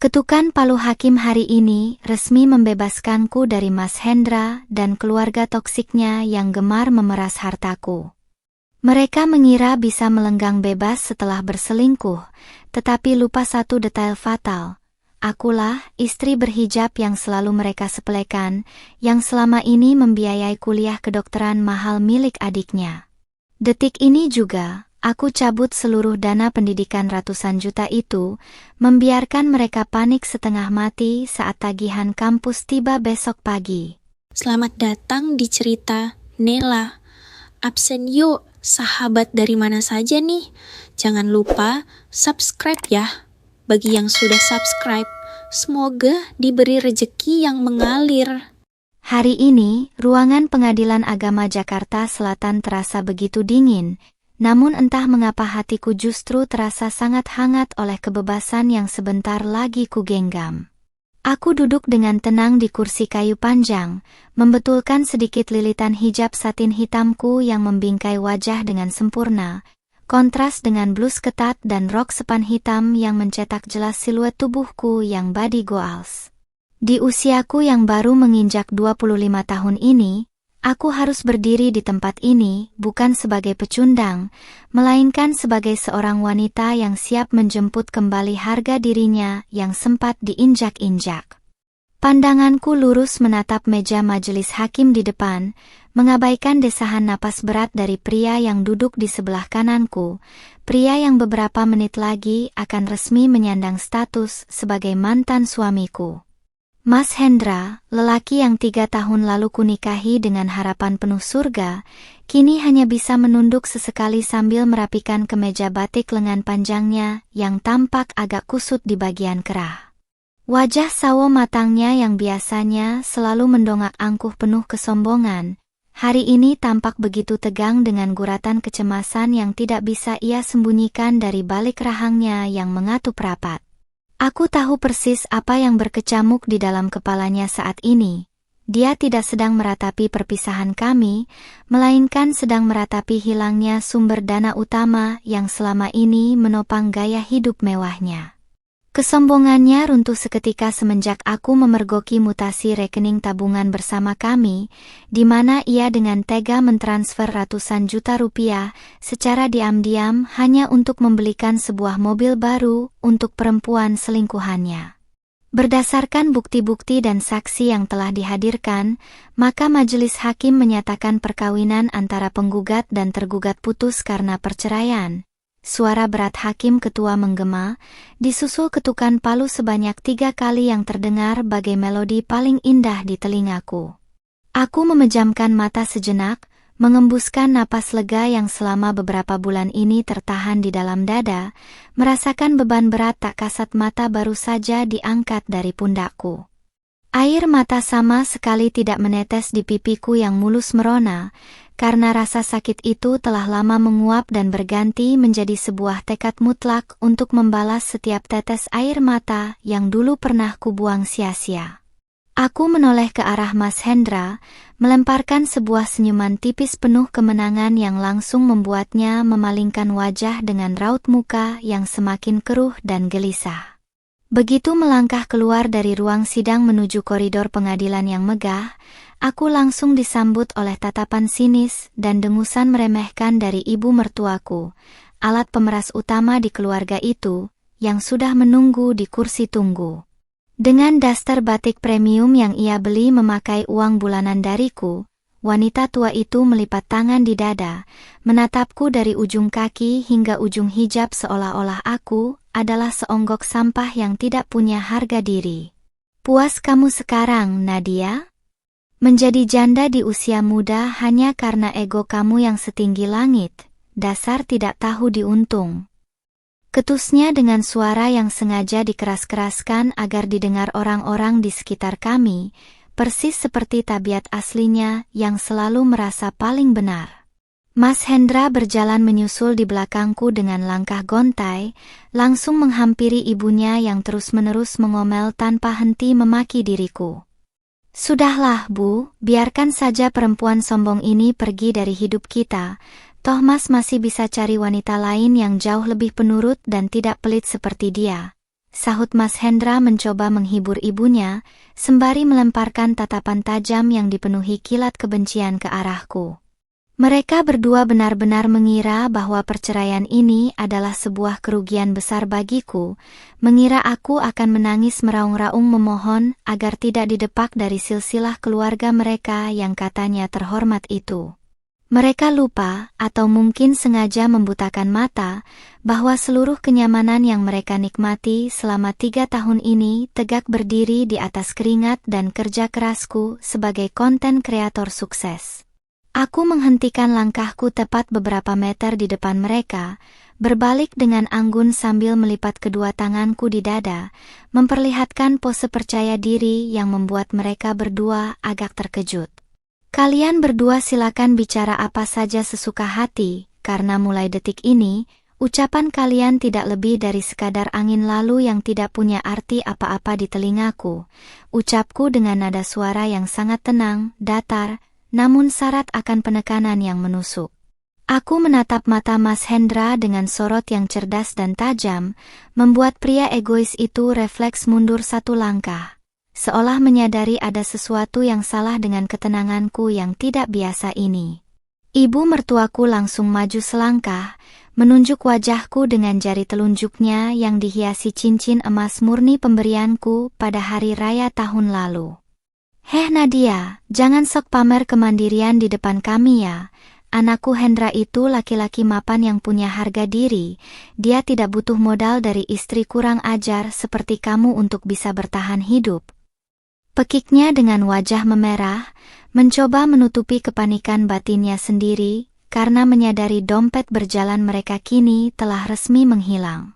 Ketukan palu hakim hari ini resmi membebaskanku dari Mas Hendra dan keluarga toksiknya yang gemar memeras hartaku. Mereka mengira bisa melenggang bebas setelah berselingkuh, tetapi lupa satu detail fatal. Akulah istri berhijab yang selalu mereka sepelekan, yang selama ini membiayai kuliah kedokteran mahal milik adiknya. Detik ini juga, aku cabut seluruh dana pendidikan ratusan juta itu, membiarkan mereka panik setengah mati saat tagihan kampus tiba besok pagi. Selamat datang di cerita Nela. Absen yuk, sahabat dari mana saja nih? Jangan lupa subscribe ya. Bagi yang sudah subscribe, semoga diberi rejeki yang mengalir. Hari ini, ruangan Pengadilan Agama Jakarta Selatan terasa begitu dingin, namun entah mengapa hatiku justru terasa sangat hangat oleh kebebasan yang sebentar lagi kugenggam. Aku duduk dengan tenang di kursi kayu panjang, membetulkan sedikit lilitan hijab satin hitamku yang membingkai wajah dengan sempurna, kontras dengan blus ketat dan rok sepan hitam yang mencetak jelas siluet tubuhku yang body goals. Di usiaku yang baru menginjak 25 tahun ini, aku harus berdiri di tempat ini bukan sebagai pecundang, melainkan sebagai seorang wanita yang siap menjemput kembali harga dirinya yang sempat diinjak-injak. Pandanganku lurus menatap meja majelis hakim di depan, mengabaikan desahan napas berat dari pria yang duduk di sebelah kananku, pria yang beberapa menit lagi akan resmi menyandang status sebagai mantan suamiku. Mas Hendra, lelaki yang 3 tahun lalu kunikahi dengan harapan penuh surga, kini hanya bisa menunduk sesekali sambil merapikan kemeja batik lengan panjangnya yang tampak agak kusut di bagian kerah. Wajah sawo matangnya yang biasanya selalu mendongak angkuh penuh kesombongan, hari ini tampak begitu tegang dengan guratan kecemasan yang tidak bisa ia sembunyikan dari balik rahangnya yang mengatup rapat. Aku tahu persis apa yang berkecamuk di dalam kepalanya saat ini. Dia tidak sedang meratapi perpisahan kami, melainkan sedang meratapi hilangnya sumber dana utama yang selama ini menopang gaya hidup mewahnya. Kesombongannya runtuh seketika semenjak aku memergoki mutasi rekening tabungan bersama kami, di mana ia dengan tega mentransfer ratusan juta rupiah secara diam-diam hanya untuk membelikan sebuah mobil baru untuk perempuan selingkuhannya. Berdasarkan bukti-bukti dan saksi yang telah dihadirkan, maka majelis hakim menyatakan perkawinan antara penggugat dan tergugat putus karena perceraian. Suara berat hakim ketua menggema, disusul ketukan palu sebanyak 3 kali yang terdengar bagai melodi paling indah di telingaku. Aku memejamkan mata sejenak, mengembuskan napas lega yang selama beberapa bulan ini tertahan di dalam dada, merasakan beban berat tak kasat mata baru saja diangkat dari pundakku. Air mata sama sekali tidak menetes di pipiku yang mulus merona, karena rasa sakit itu telah lama menguap dan berganti menjadi sebuah tekad mutlak untuk membalas setiap tetes air mata yang dulu pernah kubuang sia-sia. Aku menoleh ke arah Mas Hendra, melemparkan sebuah senyuman tipis penuh kemenangan yang langsung membuatnya memalingkan wajah dengan raut muka yang semakin keruh dan gelisah. Begitu melangkah keluar dari ruang sidang menuju koridor pengadilan yang megah, aku langsung disambut oleh tatapan sinis dan dengusan meremehkan dari ibu mertuaku, alat pemeras utama di keluarga itu, yang sudah menunggu di kursi tunggu. Dengan daster batik premium yang ia beli memakai uang bulanan dariku, wanita tua itu melipat tangan di dada, menatapku dari ujung kaki hingga ujung hijab seolah-olah aku adalah seonggok sampah yang tidak punya harga diri. Puas kamu sekarang, Nadia? Menjadi janda di usia muda hanya karena ego kamu yang setinggi langit, dasar tidak tahu diuntung. Ketusnya dengan suara yang sengaja dikeras-keraskan agar didengar orang-orang di sekitar kami, persis seperti tabiat aslinya yang selalu merasa paling benar. Mas Hendra berjalan menyusul di belakangku dengan langkah gontai, langsung menghampiri ibunya yang terus-menerus mengomel tanpa henti memaki diriku. Sudahlah Bu, biarkan saja perempuan sombong ini pergi dari hidup kita, toh Mas masih bisa cari wanita lain yang jauh lebih penurut dan tidak pelit seperti dia. sahut Mas Hendra mencoba menghibur ibunya, sembari melemparkan tatapan tajam yang dipenuhi kilat kebencian ke arahku. Mereka berdua benar-benar mengira bahwa perceraian ini adalah sebuah kerugian besar bagiku, mengira aku akan menangis meraung-raung memohon agar tidak didepak dari silsilah keluarga mereka yang katanya terhormat itu. Mereka lupa, atau mungkin sengaja membutakan mata, bahwa seluruh kenyamanan yang mereka nikmati selama 3 tahun ini tegak berdiri di atas keringat dan kerja kerasku sebagai konten kreator sukses. Aku menghentikan langkahku tepat beberapa meter di depan mereka, berbalik dengan anggun sambil melipat kedua tanganku di dada, memperlihatkan pose percaya diri yang membuat mereka berdua agak terkejut. Kalian berdua silakan bicara apa saja sesuka hati, karena mulai detik ini, ucapan kalian tidak lebih dari sekadar angin lalu yang tidak punya arti apa-apa di telingaku, ucapku dengan nada suara yang sangat tenang, datar, namun syarat akan penekanan yang menusuk. Aku menatap mata Mas Hendra dengan sorot yang cerdas dan tajam, membuat pria egois itu refleks mundur 1 langkah, seolah menyadari ada sesuatu yang salah dengan ketenanganku yang tidak biasa ini. Ibu mertuaku langsung maju selangkah, menunjuk wajahku dengan jari telunjuknya yang dihiasi cincin emas murni pemberianku pada hari raya tahun lalu. "Heh Nadia, jangan sok pamer kemandirian di depan kami ya. Anakku Hendra itu laki-laki mapan yang punya harga diri. Dia tidak butuh modal dari istri kurang ajar seperti kamu untuk bisa bertahan hidup." Pekiknya dengan wajah memerah, mencoba menutupi kepanikan batinnya sendiri, karena menyadari dompet berjalan mereka kini telah resmi menghilang.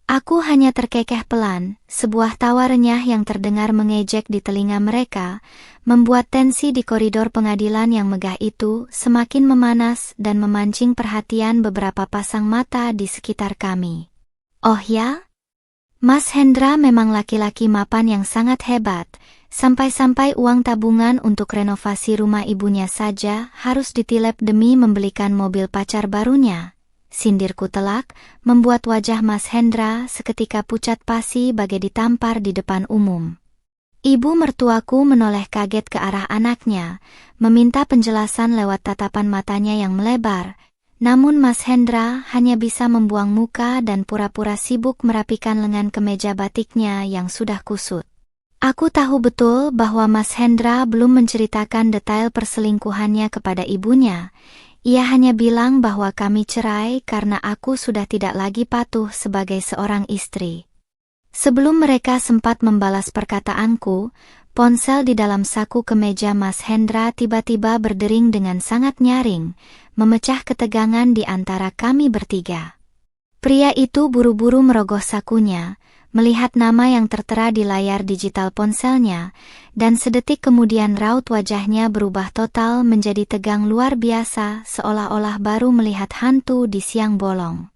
Aku hanya terkekeh pelan, sebuah tawa renyah yang terdengar mengejek di telinga mereka, membuat tensi di koridor pengadilan yang megah itu semakin memanas dan memancing perhatian beberapa pasang mata di sekitar kami. Oh ya? Mas Hendra memang laki-laki mapan yang sangat hebat, sampai-sampai uang tabungan untuk renovasi rumah ibunya saja harus ditilep demi membelikan mobil pacar barunya. Sindirku telak, membuat wajah Mas Hendra seketika pucat pasi bagai ditampar di depan umum. Ibu mertuaku menoleh kaget ke arah anaknya, meminta penjelasan lewat tatapan matanya yang melebar, namun Mas Hendra hanya bisa membuang muka dan pura-pura sibuk merapikan lengan kemeja batiknya yang sudah kusut. Aku tahu betul bahwa Mas Hendra belum menceritakan detail perselingkuhannya kepada ibunya. Ia hanya bilang bahwa kami cerai karena aku sudah tidak lagi patuh sebagai seorang istri. Sebelum mereka sempat membalas perkataanku, ponsel di dalam saku kemeja Mas Hendra tiba-tiba berdering dengan sangat nyaring, memecah ketegangan di antara kami bertiga. Pria itu buru-buru merogoh sakunya, melihat nama yang tertera di layar digital ponselnya, dan sedetik kemudian raut wajahnya berubah total menjadi tegang luar biasa seolah-olah baru melihat hantu di siang bolong.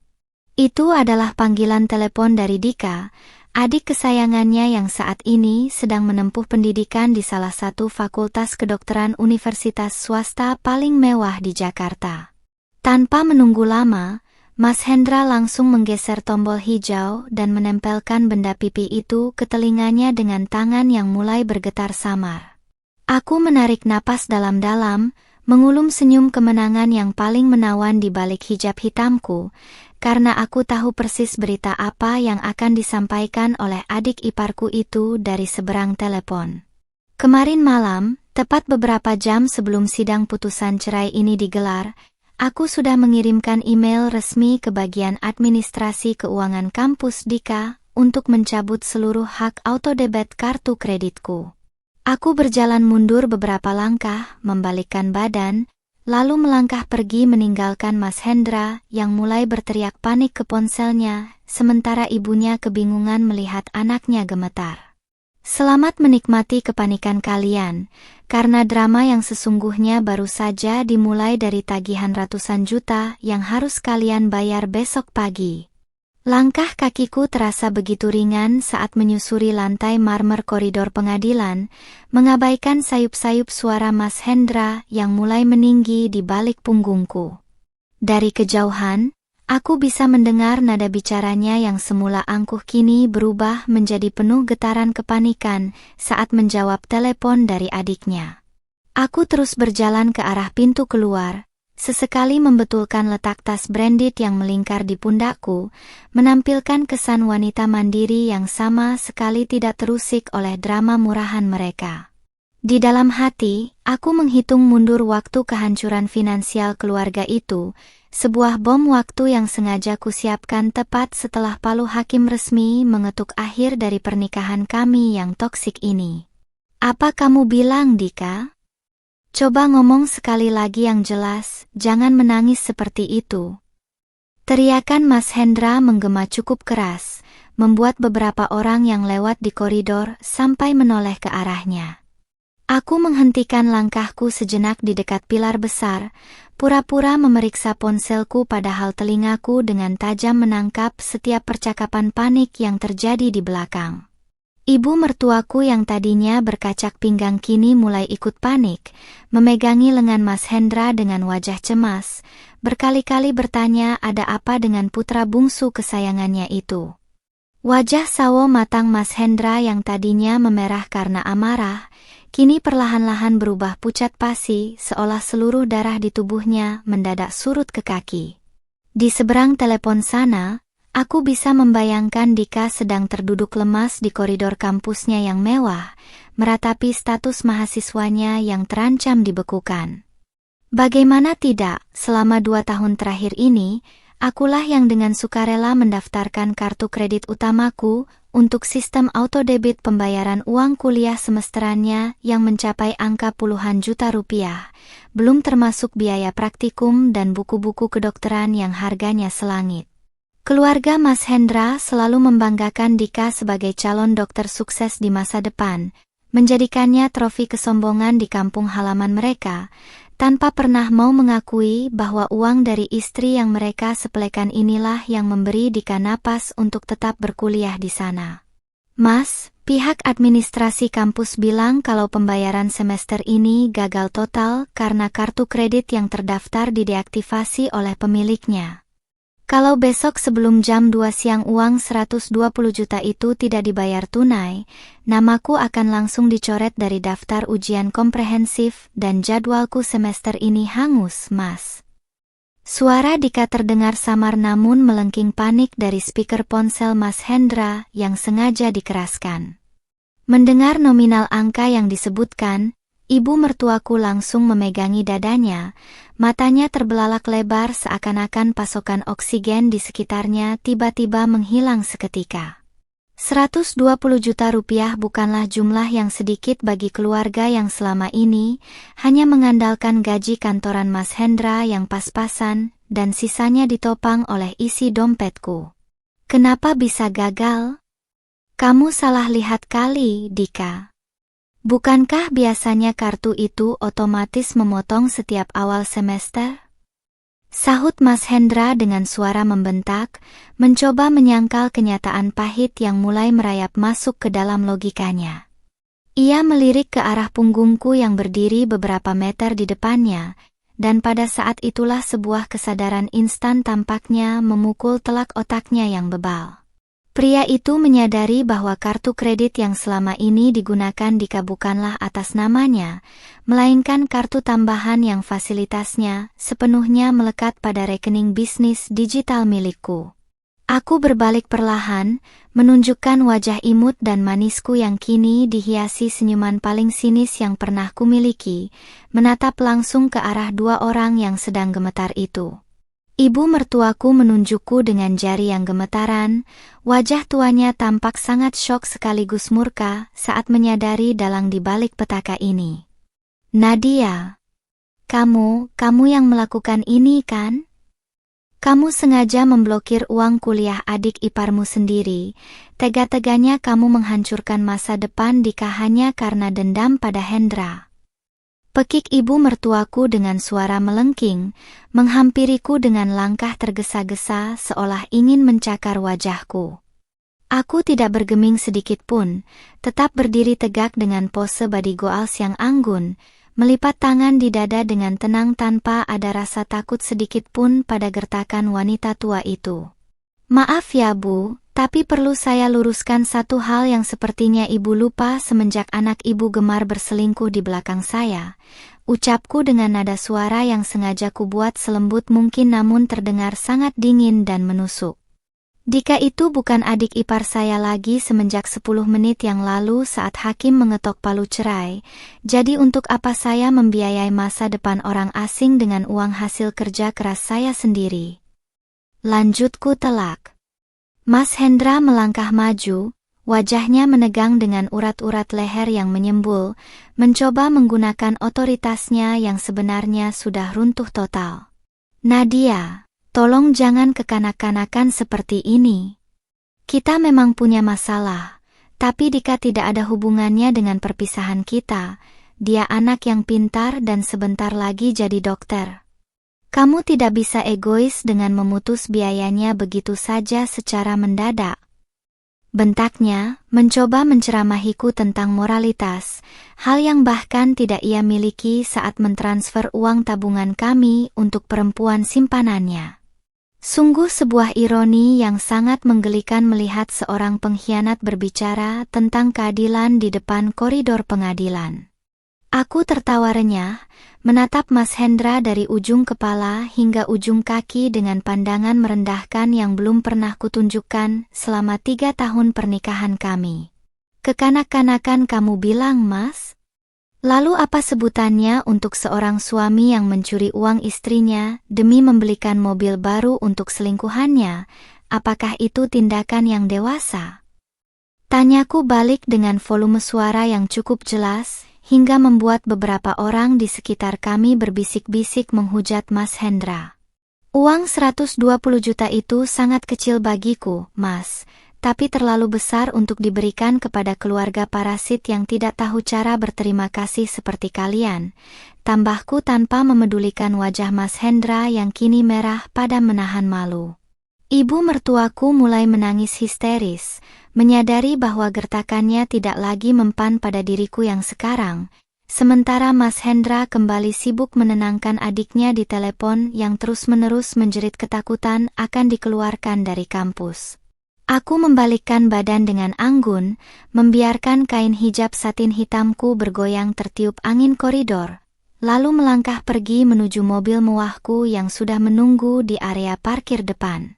Itu adalah panggilan telepon dari Dika, adik kesayangannya yang saat ini sedang menempuh pendidikan di salah satu fakultas kedokteran universitas swasta paling mewah di Jakarta. Tanpa menunggu lama, Mas Hendra langsung menggeser tombol hijau dan menempelkan benda pipi itu ke telinganya dengan tangan yang mulai bergetar samar. Aku menarik napas dalam-dalam, mengulum senyum kemenangan yang paling menawan di balik hijab hitamku, karena aku tahu persis berita apa yang akan disampaikan oleh adik iparku itu dari seberang telepon. Kemarin malam, tepat beberapa jam sebelum sidang putusan cerai ini digelar, aku sudah mengirimkan email resmi ke bagian administrasi keuangan kampus Dika untuk mencabut seluruh hak autodebit kartu kreditku. Aku berjalan mundur beberapa langkah, membalikkan badan, lalu melangkah pergi meninggalkan Mas Hendra yang mulai berteriak panik ke ponselnya, sementara ibunya kebingungan melihat anaknya gemetar. Selamat menikmati kepanikan kalian, karena drama yang sesungguhnya baru saja dimulai dari tagihan ratusan juta yang harus kalian bayar besok pagi. Langkah kakiku terasa begitu ringan saat menyusuri lantai marmer koridor pengadilan, mengabaikan sayup-sayup suara Mas Hendra yang mulai meninggi di balik punggungku. Dari kejauhan, Aku bisa mendengar nada bicaranya yang semula angkuh kini berubah menjadi penuh getaran kepanikan saat menjawab telepon dari adiknya. Aku terus berjalan ke arah pintu keluar, sesekali membetulkan letak tas branded yang melingkar di pundakku, menampilkan kesan wanita mandiri yang sama sekali tidak terusik oleh drama murahan mereka. Di dalam hati, aku menghitung mundur waktu kehancuran finansial keluarga itu, sebuah bom waktu yang sengaja kusiapkan tepat setelah palu hakim resmi mengetuk akhir dari pernikahan kami yang toksik ini. Apa kamu bilang, Dika? Coba ngomong sekali lagi yang jelas, jangan menangis seperti itu. Teriakan Mas Hendra menggema cukup keras, membuat beberapa orang yang lewat di koridor sampai menoleh ke arahnya. Aku menghentikan langkahku sejenak di dekat pilar besar, pura-pura memeriksa ponselku padahal telingaku dengan tajam menangkap setiap percakapan panik yang terjadi di belakang. Ibu mertuaku yang tadinya berkacak pinggang kini mulai ikut panik, memegangi lengan Mas Hendra dengan wajah cemas, berkali-kali bertanya ada apa dengan putra bungsu kesayangannya itu. Wajah sawo matang Mas Hendra yang tadinya memerah karena amarah, kini perlahan-lahan berubah pucat pasi seolah seluruh darah di tubuhnya mendadak surut ke kaki. Di seberang telepon sana, aku bisa membayangkan Dika sedang terduduk lemas di koridor kampusnya yang mewah, meratapi status mahasiswanya yang terancam dibekukan. Bagaimana tidak, selama 2 tahun terakhir ini, akulah yang dengan sukarela mendaftarkan kartu kredit utamaku untuk sistem autodebit pembayaran uang kuliah semesterannya yang mencapai angka puluhan juta rupiah, belum termasuk biaya praktikum dan buku-buku kedokteran yang harganya selangit. Keluarga Mas Hendra selalu membanggakan Dika sebagai calon dokter sukses di masa depan, menjadikannya trofi kesombongan di kampung halaman mereka, tanpa pernah mau mengakui bahwa uang dari istri yang mereka sepelekan inilah yang memberi Dika napas untuk tetap berkuliah di sana. Mas, pihak administrasi kampus bilang kalau pembayaran semester ini gagal total karena kartu kredit yang terdaftar dideaktivasi oleh pemiliknya. Kalau besok sebelum jam 2 siang uang 120 juta itu tidak dibayar tunai, namaku akan langsung dicoret dari daftar ujian komprehensif dan jadwalku semester ini hangus, Mas. Suara Dika terdengar samar namun melengking panik dari speaker ponsel Mas Hendra yang sengaja dikeraskan. Mendengar nominal angka yang disebutkan, ibu mertuaku langsung memegangi dadanya, matanya terbelalak lebar seakan-akan pasokan oksigen di sekitarnya tiba-tiba menghilang seketika. 120 juta rupiah bukanlah jumlah yang sedikit bagi keluarga yang selama ini hanya mengandalkan gaji kantoran Mas Hendra yang pas-pasan dan sisanya ditopang oleh isi dompetku. Kenapa bisa gagal? Kamu salah lihat kali, Dika. Bukankah biasanya kartu itu otomatis memotong setiap awal semester? Sahut Mas Hendra dengan suara membentak, mencoba menyangkal kenyataan pahit yang mulai merayap masuk ke dalam logikanya. Ia melirik ke arah punggungku yang berdiri beberapa meter di depannya, dan pada saat itulah sebuah kesadaran instan tampaknya memukul telak otaknya yang bebal. Pria itu menyadari bahwa kartu kredit yang selama ini digunakan Dika bukanlah atas namanya, melainkan kartu tambahan yang fasilitasnya sepenuhnya melekat pada rekening bisnis digital milikku. Aku berbalik perlahan, menunjukkan wajah imut dan manisku yang kini dihiasi senyuman paling sinis yang pernah kumiliki, menatap langsung ke arah 2 orang yang sedang gemetar itu. Ibu mertuaku menunjukku dengan jari yang gemetaran, wajah tuanya tampak sangat syok sekaligus murka saat menyadari dalang di balik petaka ini. Nadia, kamu yang melakukan ini kan? Kamu sengaja memblokir uang kuliah adik iparmu sendiri, tega-teganya kamu menghancurkan masa depan Dika hanya karena dendam pada Hendra. Pekik ibu mertuaku dengan suara melengking, menghampiriku dengan langkah tergesa-gesa seolah ingin mencakar wajahku. Aku tidak bergeming sedikit pun, tetap berdiri tegak dengan pose body goals yang anggun, melipat tangan di dada dengan tenang tanpa ada rasa takut sedikit pun pada gertakan wanita tua itu. Maaf ya Bu, tapi perlu saya luruskan satu hal yang sepertinya Ibu lupa semenjak anak Ibu gemar berselingkuh di belakang saya. Ucapku dengan nada suara yang sengaja kubuat selembut mungkin namun terdengar sangat dingin dan menusuk. Dika itu bukan adik ipar saya lagi semenjak 10 menit yang lalu saat hakim mengetok palu cerai, jadi untuk apa saya membiayai masa depan orang asing dengan uang hasil kerja keras saya sendiri? Lanjutku telak. Mas Hendra melangkah maju, wajahnya menegang dengan urat-urat leher yang menyembul, mencoba menggunakan otoritasnya yang sebenarnya sudah runtuh total. Nadia, tolong jangan kekanak-kanakan seperti ini. Kita memang punya masalah, tapi Dika tidak ada hubungannya dengan perpisahan kita. Dia anak yang pintar dan sebentar lagi jadi dokter. Kamu tidak bisa egois dengan memutus biayanya begitu saja secara mendadak. Bentaknya, mencoba menceramahiku tentang moralitas, hal yang bahkan tidak ia miliki saat mentransfer uang tabungan kami untuk perempuan simpanannya. Sungguh sebuah ironi yang sangat menggelikan melihat seorang pengkhianat berbicara tentang keadilan di depan koridor pengadilan. Aku tertawa renyah, menatap Mas Hendra dari ujung kepala hingga ujung kaki dengan pandangan merendahkan yang belum pernah kutunjukkan selama 3 tahun pernikahan kami. Kekanak-kanakan kamu bilang, Mas? Lalu apa sebutannya untuk seorang suami yang mencuri uang istrinya demi membelikan mobil baru untuk selingkuhannya? Apakah itu tindakan yang dewasa? Tanyaku balik dengan volume suara yang cukup jelas, hingga membuat beberapa orang di sekitar kami berbisik-bisik menghujat Mas Hendra. Uang 120 juta itu sangat kecil bagiku, Mas, tapi terlalu besar untuk diberikan kepada keluarga parasit yang tidak tahu cara berterima kasih seperti kalian, tambahku tanpa memedulikan wajah Mas Hendra yang kini merah pada menahan malu. Ibu mertuaku mulai menangis histeris, menyadari bahwa gertakannya tidak lagi mempan pada diriku yang sekarang, sementara Mas Hendra kembali sibuk menenangkan adiknya di telepon yang terus-menerus menjerit ketakutan akan dikeluarkan dari kampus. Aku membalikkan badan dengan anggun, membiarkan kain hijab satin hitamku bergoyang tertiup angin koridor, lalu melangkah pergi menuju mobil mewahku yang sudah menunggu di area parkir depan.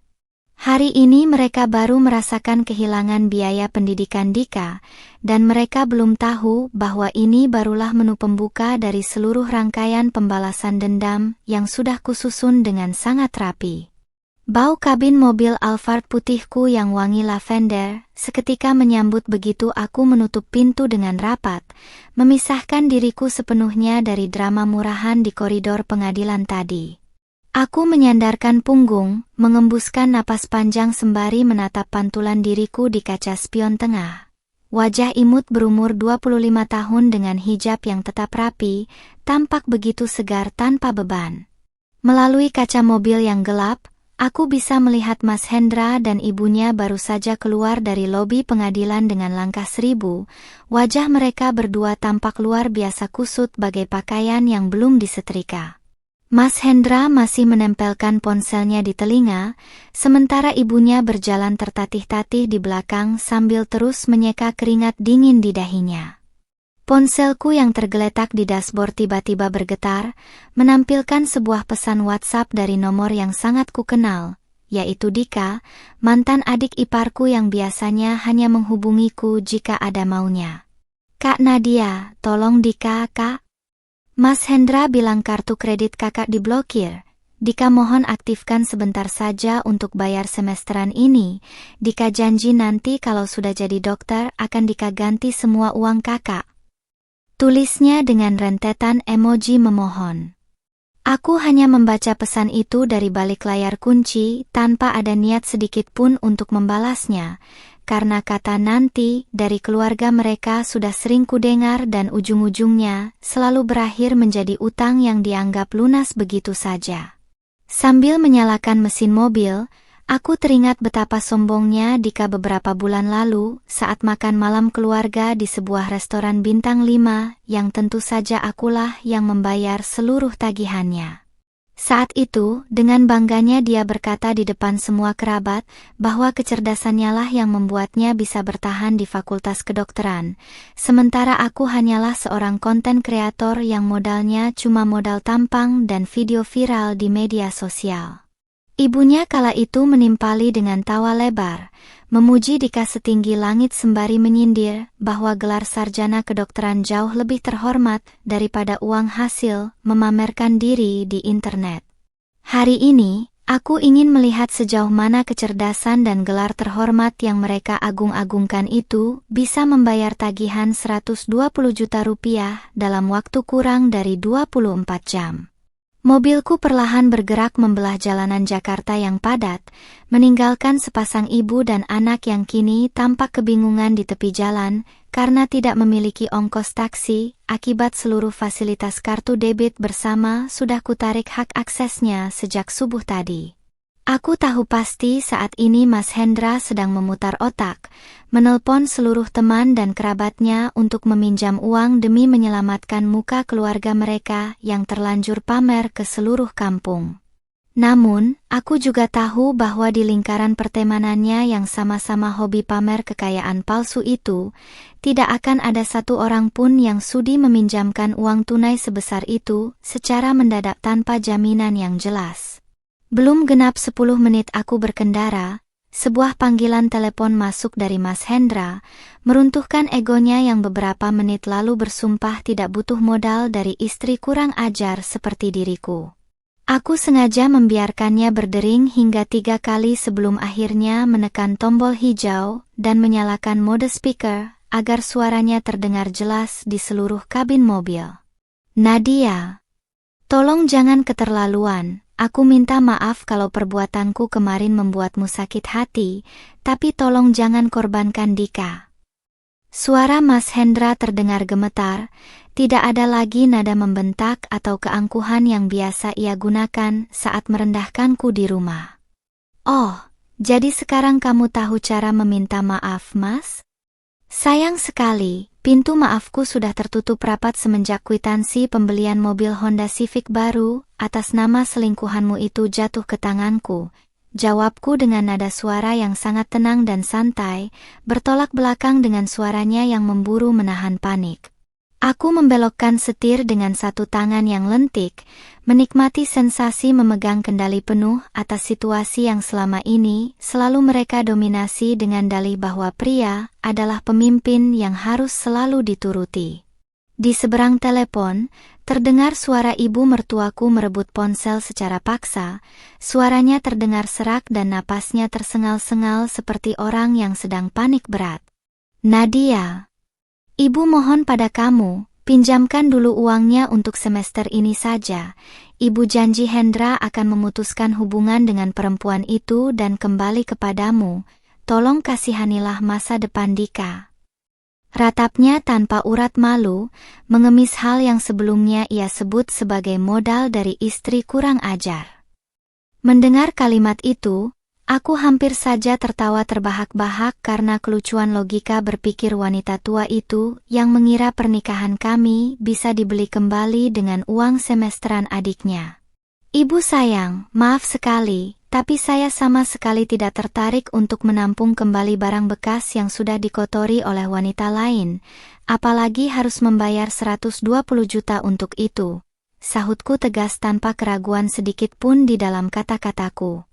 Hari ini mereka baru merasakan kehilangan biaya pendidikan Dika, dan mereka belum tahu bahwa ini barulah menu pembuka dari seluruh rangkaian pembalasan dendam yang sudah kususun dengan sangat rapi. Bau kabin mobil Alphard putihku yang wangi lavender, seketika menyambut begitu aku menutup pintu dengan rapat, memisahkan diriku sepenuhnya dari drama murahan di koridor pengadilan tadi. Aku menyandarkan punggung, mengembuskan napas panjang sembari menatap pantulan diriku di kaca spion tengah. Wajah imut berumur 25 tahun dengan hijab yang tetap rapi, tampak begitu segar tanpa beban. Melalui kaca mobil yang gelap, aku bisa melihat Mas Hendra dan ibunya baru saja keluar dari lobi pengadilan dengan langkah 1000. Wajah mereka berdua tampak luar biasa kusut bagai pakaian yang belum disetrika. Mas Hendra masih menempelkan ponselnya di telinga, sementara ibunya berjalan tertatih-tatih di belakang sambil terus menyeka keringat dingin di dahinya. Ponselku yang tergeletak di dashboard tiba-tiba bergetar, menampilkan sebuah pesan WhatsApp dari nomor yang sangat kukenal, yaitu Dika, mantan adik iparku yang biasanya hanya menghubungiku jika ada maunya. Kak Nadia, tolong Dika, Kak. Mas Hendra bilang kartu kredit kakak diblokir. Dika mohon aktifkan sebentar saja untuk bayar semesteran ini. Dika janji nanti kalau sudah jadi dokter akan Dika ganti semua uang kakak. Tulisnya dengan rentetan emoji memohon. Aku hanya membaca pesan itu dari balik layar kunci tanpa ada niat sedikit pun untuk membalasnya. Karena kata nanti dari keluarga mereka sudah sering kudengar dan ujung-ujungnya selalu berakhir menjadi utang yang dianggap lunas begitu saja. Sambil menyalakan mesin mobil, Aku teringat betapa sombongnya Dika beberapa bulan lalu saat makan malam keluarga di sebuah restoran bintang 5 yang tentu saja akulah yang membayar seluruh tagihannya. Saat itu, dengan bangganya dia berkata di depan semua kerabat bahwa kecerdasannya lah yang membuatnya bisa bertahan di Fakultas Kedokteran, sementara aku hanyalah seorang konten kreator yang modalnya cuma modal tampang dan video viral di media sosial. Ibunya kala itu menimpali dengan tawa lebar, memuji Dika setinggi langit sembari menyindir bahwa gelar sarjana kedokteran jauh lebih terhormat daripada uang hasil memamerkan diri di internet. Hari ini, aku ingin melihat sejauh mana kecerdasan dan gelar terhormat yang mereka agung-agungkan itu bisa membayar tagihan 120 juta rupiah dalam waktu kurang dari 24 jam. Mobilku perlahan bergerak membelah jalanan Jakarta yang padat, meninggalkan sepasang ibu dan anak yang kini tampak kebingungan di tepi jalan karena tidak memiliki ongkos taksi akibat seluruh fasilitas kartu debit bersama sudah kutarik hak aksesnya sejak subuh tadi. Aku tahu pasti saat ini Mas Hendra sedang memutar otak, menelpon seluruh teman dan kerabatnya untuk meminjam uang demi menyelamatkan muka keluarga mereka yang terlanjur pamer ke seluruh kampung. Namun, aku juga tahu bahwa di lingkaran pertemanannya yang sama-sama hobi pamer kekayaan palsu itu, tidak akan ada satu orang pun yang sudi meminjamkan uang tunai sebesar itu secara mendadak tanpa jaminan yang jelas. Belum genap 10 menit aku berkendara, sebuah panggilan telepon masuk dari Mas Hendra, meruntuhkan egonya yang beberapa menit lalu bersumpah tidak butuh modal dari istri kurang ajar seperti diriku. Aku sengaja membiarkannya berdering hingga 3 kali sebelum akhirnya menekan tombol hijau dan menyalakan mode speaker agar suaranya terdengar jelas di seluruh kabin mobil. Nadia, tolong jangan keterlaluan. Aku minta maaf kalau perbuatanku kemarin membuatmu sakit hati, tapi tolong jangan korbankan Dika. Suara Mas Hendra terdengar gemetar, tidak ada lagi nada membentak atau keangkuhan yang biasa ia gunakan saat merendahkanku di rumah. Oh, jadi sekarang kamu tahu cara meminta maaf, Mas? Sayang sekali, pintu maafku sudah tertutup rapat semenjak kwitansi pembelian mobil Honda Civic baru atas nama selingkuhanmu itu jatuh ke tanganku. Jawabku dengan nada suara yang sangat tenang dan santai, bertolak belakang dengan suaranya yang memburu menahan panik. Aku membelokkan setir dengan satu tangan yang lentik, menikmati sensasi memegang kendali penuh atas situasi yang selama ini selalu mereka dominasi dengan dalih bahwa pria adalah pemimpin yang harus selalu dituruti. Di seberang telepon, terdengar suara ibu mertuaku merebut ponsel secara paksa, suaranya terdengar serak dan napasnya tersengal-sengal seperti orang yang sedang panik berat. Nadia, Ibu mohon pada kamu, pinjamkan dulu uangnya untuk semester ini saja. Ibu janji Hendra akan memutuskan hubungan dengan perempuan itu dan kembali kepadamu. Tolong kasihanilah masa depan Dika. Ratapnya tanpa urat malu, mengemis hal yang sebelumnya ia sebut sebagai modal dari istri kurang ajar. Mendengar kalimat itu, aku hampir saja tertawa terbahak-bahak karena kelucuan logika berpikir wanita tua itu yang mengira pernikahan kami bisa dibeli kembali dengan uang semesteran adiknya. Ibu sayang, maaf sekali, tapi saya sama sekali tidak tertarik untuk menampung kembali barang bekas yang sudah dikotori oleh wanita lain, apalagi harus membayar 120 juta untuk itu. Sahutku tegas tanpa keraguan sedikit pun di dalam kata-kataku.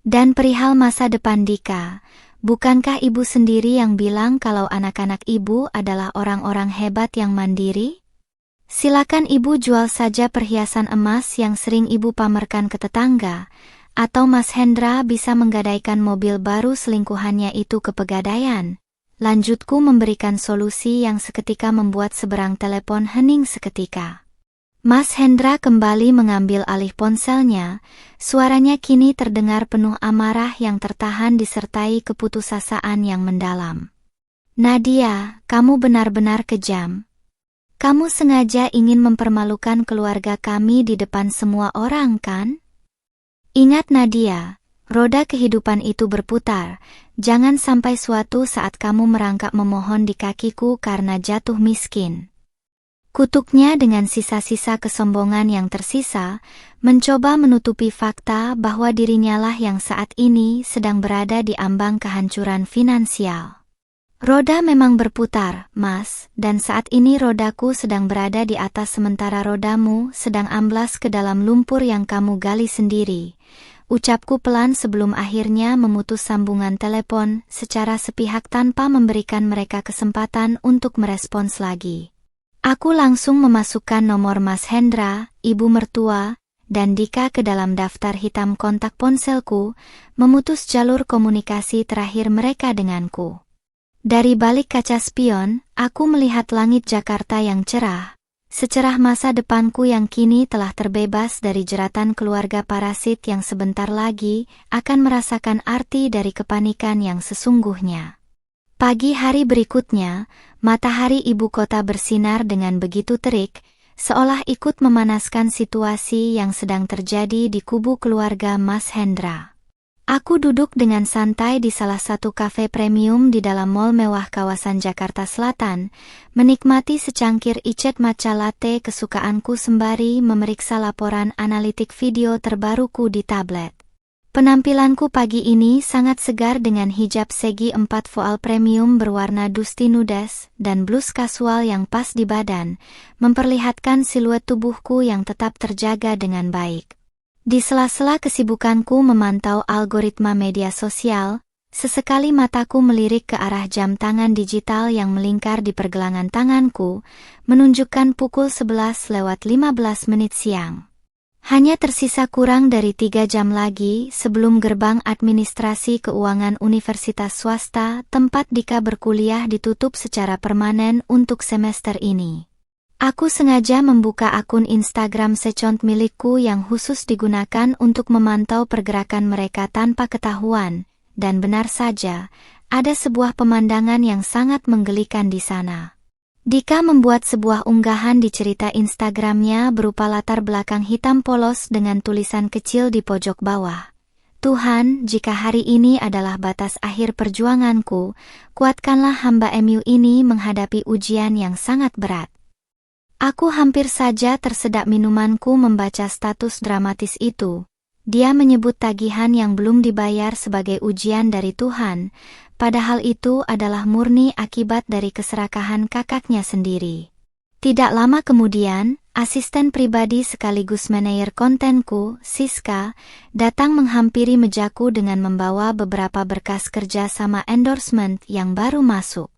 Dan perihal masa depan Dika, bukankah ibu sendiri yang bilang kalau anak-anak ibu adalah orang-orang hebat yang mandiri? Silakan ibu jual saja perhiasan emas yang sering ibu pamerkan ke tetangga, atau Mas Hendra bisa menggadaikan mobil baru selingkuhannya itu ke Pegadaian. Lanjutku memberikan solusi yang seketika membuat seberang telepon hening seketika. Mas Hendra kembali mengambil alih ponselnya, suaranya kini terdengar penuh amarah yang tertahan disertai keputusasaan yang mendalam. Nadia, kamu benar-benar kejam. Kamu sengaja ingin mempermalukan keluarga kami di depan semua orang, kan? Ingat Nadia, Roda kehidupan itu berputar, jangan sampai suatu saat kamu merangkak memohon di kakiku karena jatuh miskin. Kutuknya dengan sisa-sisa kesombongan yang tersisa, mencoba menutupi fakta bahwa dirinya lah yang saat ini sedang berada di ambang kehancuran finansial. Roda memang berputar, Mas, dan saat ini rodaku sedang berada di atas sementara rodamu sedang amblas ke dalam lumpur yang kamu gali sendiri. Ucapku pelan sebelum akhirnya memutus sambungan telepon secara sepihak tanpa memberikan mereka kesempatan untuk merespons lagi. Aku langsung memasukkan nomor Mas Hendra, ibu mertua, dan Dika ke dalam daftar hitam kontak ponselku, memutus jalur komunikasi terakhir mereka denganku. Dari balik kaca spion, aku melihat langit Jakarta yang cerah, secerah masa depanku yang kini telah terbebas dari jeratan keluarga parasit yang sebentar lagi akan merasakan arti dari kepanikan yang sesungguhnya. Pagi hari berikutnya, matahari ibu kota bersinar dengan begitu terik, seolah ikut memanaskan situasi yang sedang terjadi di kubu keluarga Mas Hendra. Aku duduk dengan santai di salah satu kafe premium di dalam mall mewah kawasan Jakarta Selatan, menikmati secangkir iced matcha latte kesukaanku sembari memeriksa laporan analitik video terbaruku di tablet. Penampilanku pagi ini sangat segar dengan hijab segi 4 voal premium berwarna dusty nudes dan blus kasual yang pas di badan, memperlihatkan siluet tubuhku yang tetap terjaga dengan baik. Di sela-sela kesibukanku memantau algoritma media sosial, sesekali mataku melirik ke arah jam tangan digital yang melingkar di pergelangan tanganku, menunjukkan pukul 11:15 siang. Hanya tersisa kurang dari 3 jam lagi sebelum gerbang administrasi keuangan universitas swasta tempat Dika berkuliah ditutup secara permanen untuk semester ini. Aku sengaja membuka akun Instagram secont milikku yang khusus digunakan untuk memantau pergerakan mereka tanpa ketahuan, dan benar saja, ada sebuah pemandangan yang sangat menggelikan di sana. Dika membuat sebuah unggahan di cerita Instagramnya berupa latar belakang hitam polos dengan tulisan kecil di pojok bawah. Tuhan, jika hari ini adalah batas akhir perjuanganku, kuatkanlah hamba MU ini menghadapi ujian yang sangat berat. Aku hampir saja tersedak minumanku membaca status dramatis itu. Dia menyebut tagihan yang belum dibayar sebagai ujian dari Tuhan, padahal itu adalah murni akibat dari keserakahan kakaknya sendiri. Tidak lama kemudian, asisten pribadi sekaligus manajer kontenku, Siska, datang menghampiri mejaku dengan membawa beberapa berkas kerja sama endorsement yang baru masuk.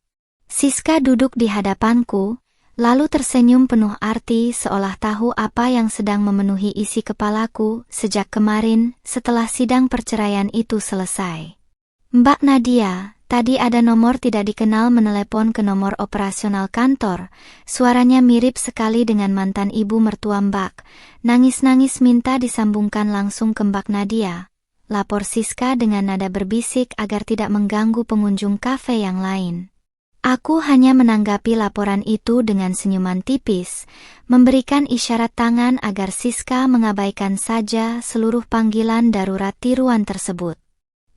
Siska duduk di hadapanku, lalu tersenyum penuh arti seolah tahu apa yang sedang memenuhi isi kepalaku sejak kemarin setelah sidang perceraian itu selesai. Mbak Nadia, tadi ada nomor tidak dikenal menelepon ke nomor operasional kantor. Suaranya mirip sekali dengan mantan ibu mertua Mbak. Nangis-nangis minta disambungkan langsung ke Mbak Nadia. Lapor Siska dengan nada berbisik agar tidak mengganggu pengunjung kafe yang lain. Aku hanya menanggapi laporan itu dengan senyuman tipis, memberikan isyarat tangan agar Siska mengabaikan saja seluruh panggilan darurat tiruan tersebut.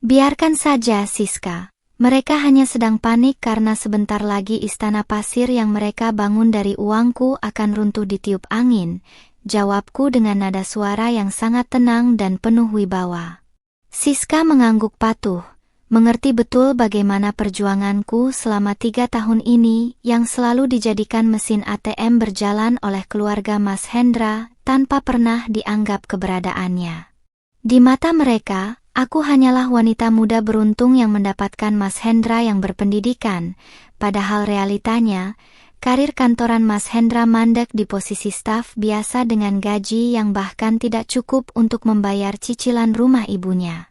Biarkan saja Siska, mereka hanya sedang panik karena sebentar lagi istana pasir yang mereka bangun dari uangku akan runtuh ditiup angin, jawabku dengan nada suara yang sangat tenang dan penuh wibawa. Siska mengangguk patuh. Mengerti betul bagaimana perjuanganku selama 3 tahun ini yang selalu dijadikan mesin ATM berjalan oleh keluarga Mas Hendra tanpa pernah dianggap keberadaannya. Di mata mereka, aku hanyalah wanita muda beruntung yang mendapatkan Mas Hendra yang berpendidikan, padahal realitanya, karir kantoran Mas Hendra mandek di posisi staf biasa dengan gaji yang bahkan tidak cukup untuk membayar cicilan rumah ibunya.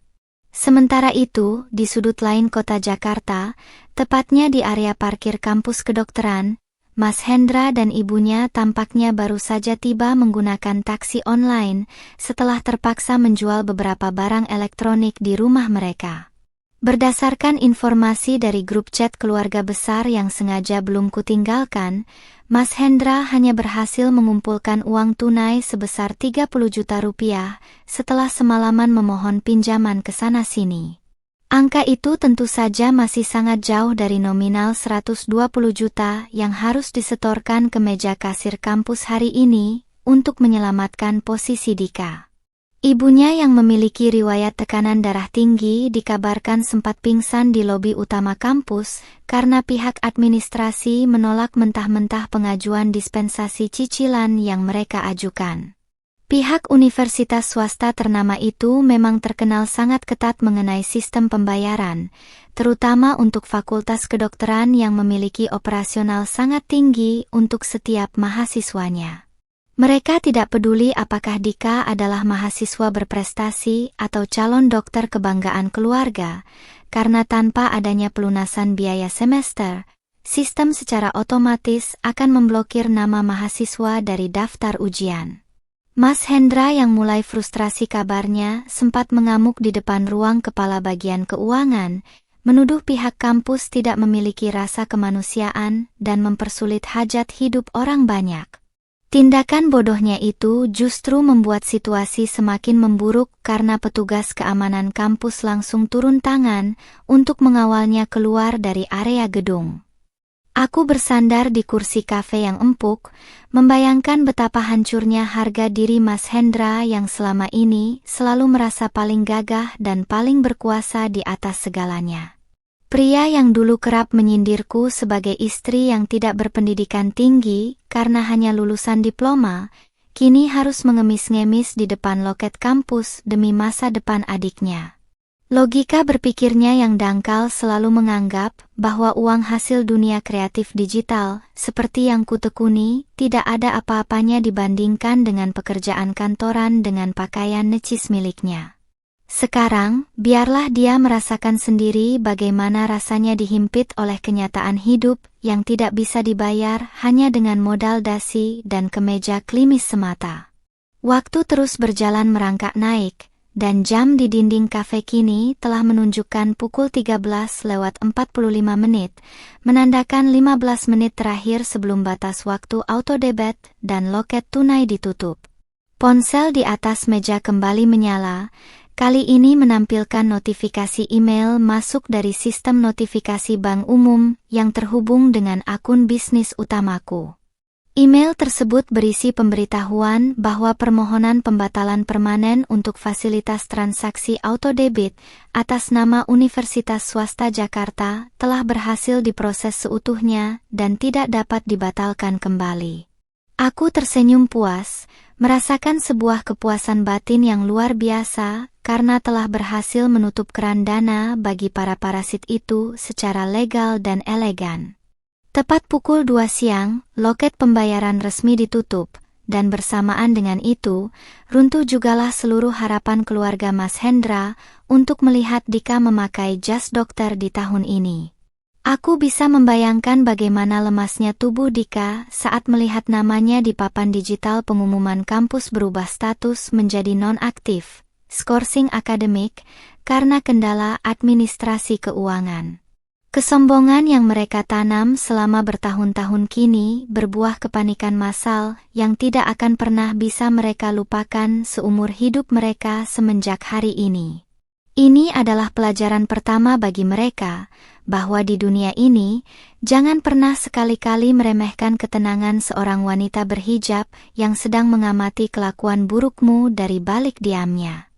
Sementara itu, di sudut lain kota Jakarta, tepatnya di area parkir kampus kedokteran, Mas Hendra dan ibunya tampaknya baru saja tiba menggunakan taksi online setelah terpaksa menjual beberapa barang elektronik di rumah mereka. Berdasarkan informasi dari grup chat keluarga besar yang sengaja belum kutinggalkan, Mas Hendra hanya berhasil mengumpulkan uang tunai sebesar 30 juta rupiah setelah semalaman memohon pinjaman ke sana-sini. Angka itu tentu saja masih sangat jauh dari nominal 120 juta yang harus disetorkan ke meja kasir kampus hari ini untuk menyelamatkan posisi Dika. Ibunya yang memiliki riwayat tekanan darah tinggi dikabarkan sempat pingsan di lobi utama kampus karena pihak administrasi menolak mentah-mentah pengajuan dispensasi cicilan yang mereka ajukan. Pihak universitas swasta ternama itu memang terkenal sangat ketat mengenai sistem pembayaran, terutama untuk fakultas kedokteran yang memiliki operasional sangat tinggi untuk setiap mahasiswanya. Mereka tidak peduli apakah Dika adalah mahasiswa berprestasi atau calon dokter kebanggaan keluarga, karena tanpa adanya pelunasan biaya semester, sistem secara otomatis akan memblokir nama mahasiswa dari daftar ujian. Mas Hendra yang mulai frustrasi kabarnya sempat mengamuk di depan ruang kepala bagian keuangan, menuduh pihak kampus tidak memiliki rasa kemanusiaan dan mempersulit hajat hidup orang banyak. Tindakan bodohnya itu justru membuat situasi semakin memburuk karena petugas keamanan kampus langsung turun tangan untuk mengawalnya keluar dari area gedung. Aku bersandar di kursi kafe yang empuk, membayangkan betapa hancurnya harga diri Mas Hendra yang selama ini selalu merasa paling gagah dan paling berkuasa di atas segalanya. Pria yang dulu kerap menyindirku sebagai istri yang tidak berpendidikan tinggi karena hanya lulusan diploma, kini harus mengemis-ngemis di depan loket kampus demi masa depan adiknya. Logika berpikirnya yang dangkal selalu menganggap bahwa uang hasil dunia kreatif digital, seperti yang kutekuni, tidak ada apa-apanya dibandingkan dengan pekerjaan kantoran dengan pakaian necis miliknya. Sekarang, biarlah dia merasakan sendiri bagaimana rasanya dihimpit oleh kenyataan hidup yang tidak bisa dibayar hanya dengan modal dasi dan kemeja klimis semata. Waktu terus berjalan merangkak naik, dan jam di dinding kafe kini telah menunjukkan pukul 13:45, menandakan 15 menit terakhir sebelum batas waktu autodebit dan loket tunai ditutup. Ponsel di atas meja kembali menyala. Kali ini menampilkan notifikasi email masuk dari sistem notifikasi bank umum yang terhubung dengan akun bisnis utamaku. Email tersebut berisi pemberitahuan bahwa permohonan pembatalan permanen untuk fasilitas transaksi autodebit atas nama Universitas Swasta Jakarta telah berhasil diproses seutuhnya dan tidak dapat dibatalkan kembali. Aku tersenyum puas, merasakan sebuah kepuasan batin yang luar biasa karena telah berhasil menutup keran dana bagi para parasit itu secara legal dan elegan. Tepat pukul 2 siang, loket pembayaran resmi ditutup, dan bersamaan dengan itu, runtuh jugalah seluruh harapan keluarga Mas Hendra untuk melihat Dika memakai jas dokter di tahun ini. Aku bisa membayangkan bagaimana lemasnya tubuh Dika saat melihat namanya di papan digital pengumuman kampus berubah status menjadi non-aktif, skorsing akademik, karena kendala administrasi keuangan. Kesombongan yang mereka tanam selama bertahun-tahun kini berbuah kepanikan massal yang tidak akan pernah bisa mereka lupakan seumur hidup mereka semenjak hari ini. Ini adalah pelajaran pertama bagi mereka, bahwa di dunia ini, jangan pernah sekali-kali meremehkan ketenangan seorang wanita berhijab yang sedang mengamati kelakuan burukmu dari balik diamnya.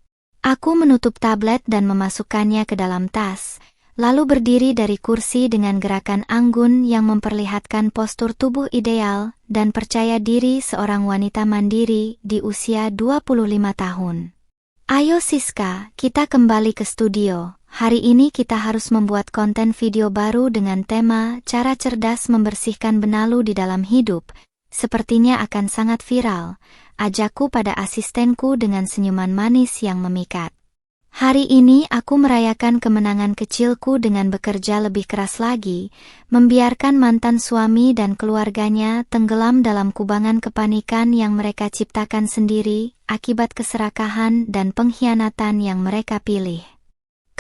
Aku menutup tablet dan memasukkannya ke dalam tas, lalu berdiri dari kursi dengan gerakan anggun yang memperlihatkan postur tubuh ideal dan percaya diri seorang wanita mandiri di usia 25 tahun. Ayo Siska, kita kembali ke studio. Hari ini kita harus membuat konten video baru dengan tema cara cerdas membersihkan benalu di dalam hidup. Sepertinya akan sangat viral, ajakku pada asistenku dengan senyuman manis yang memikat. Hari ini aku merayakan kemenangan kecilku dengan bekerja lebih keras lagi, membiarkan mantan suami dan keluarganya tenggelam dalam kubangan kepanikan yang mereka ciptakan sendiri, akibat keserakahan dan pengkhianatan yang mereka pilih.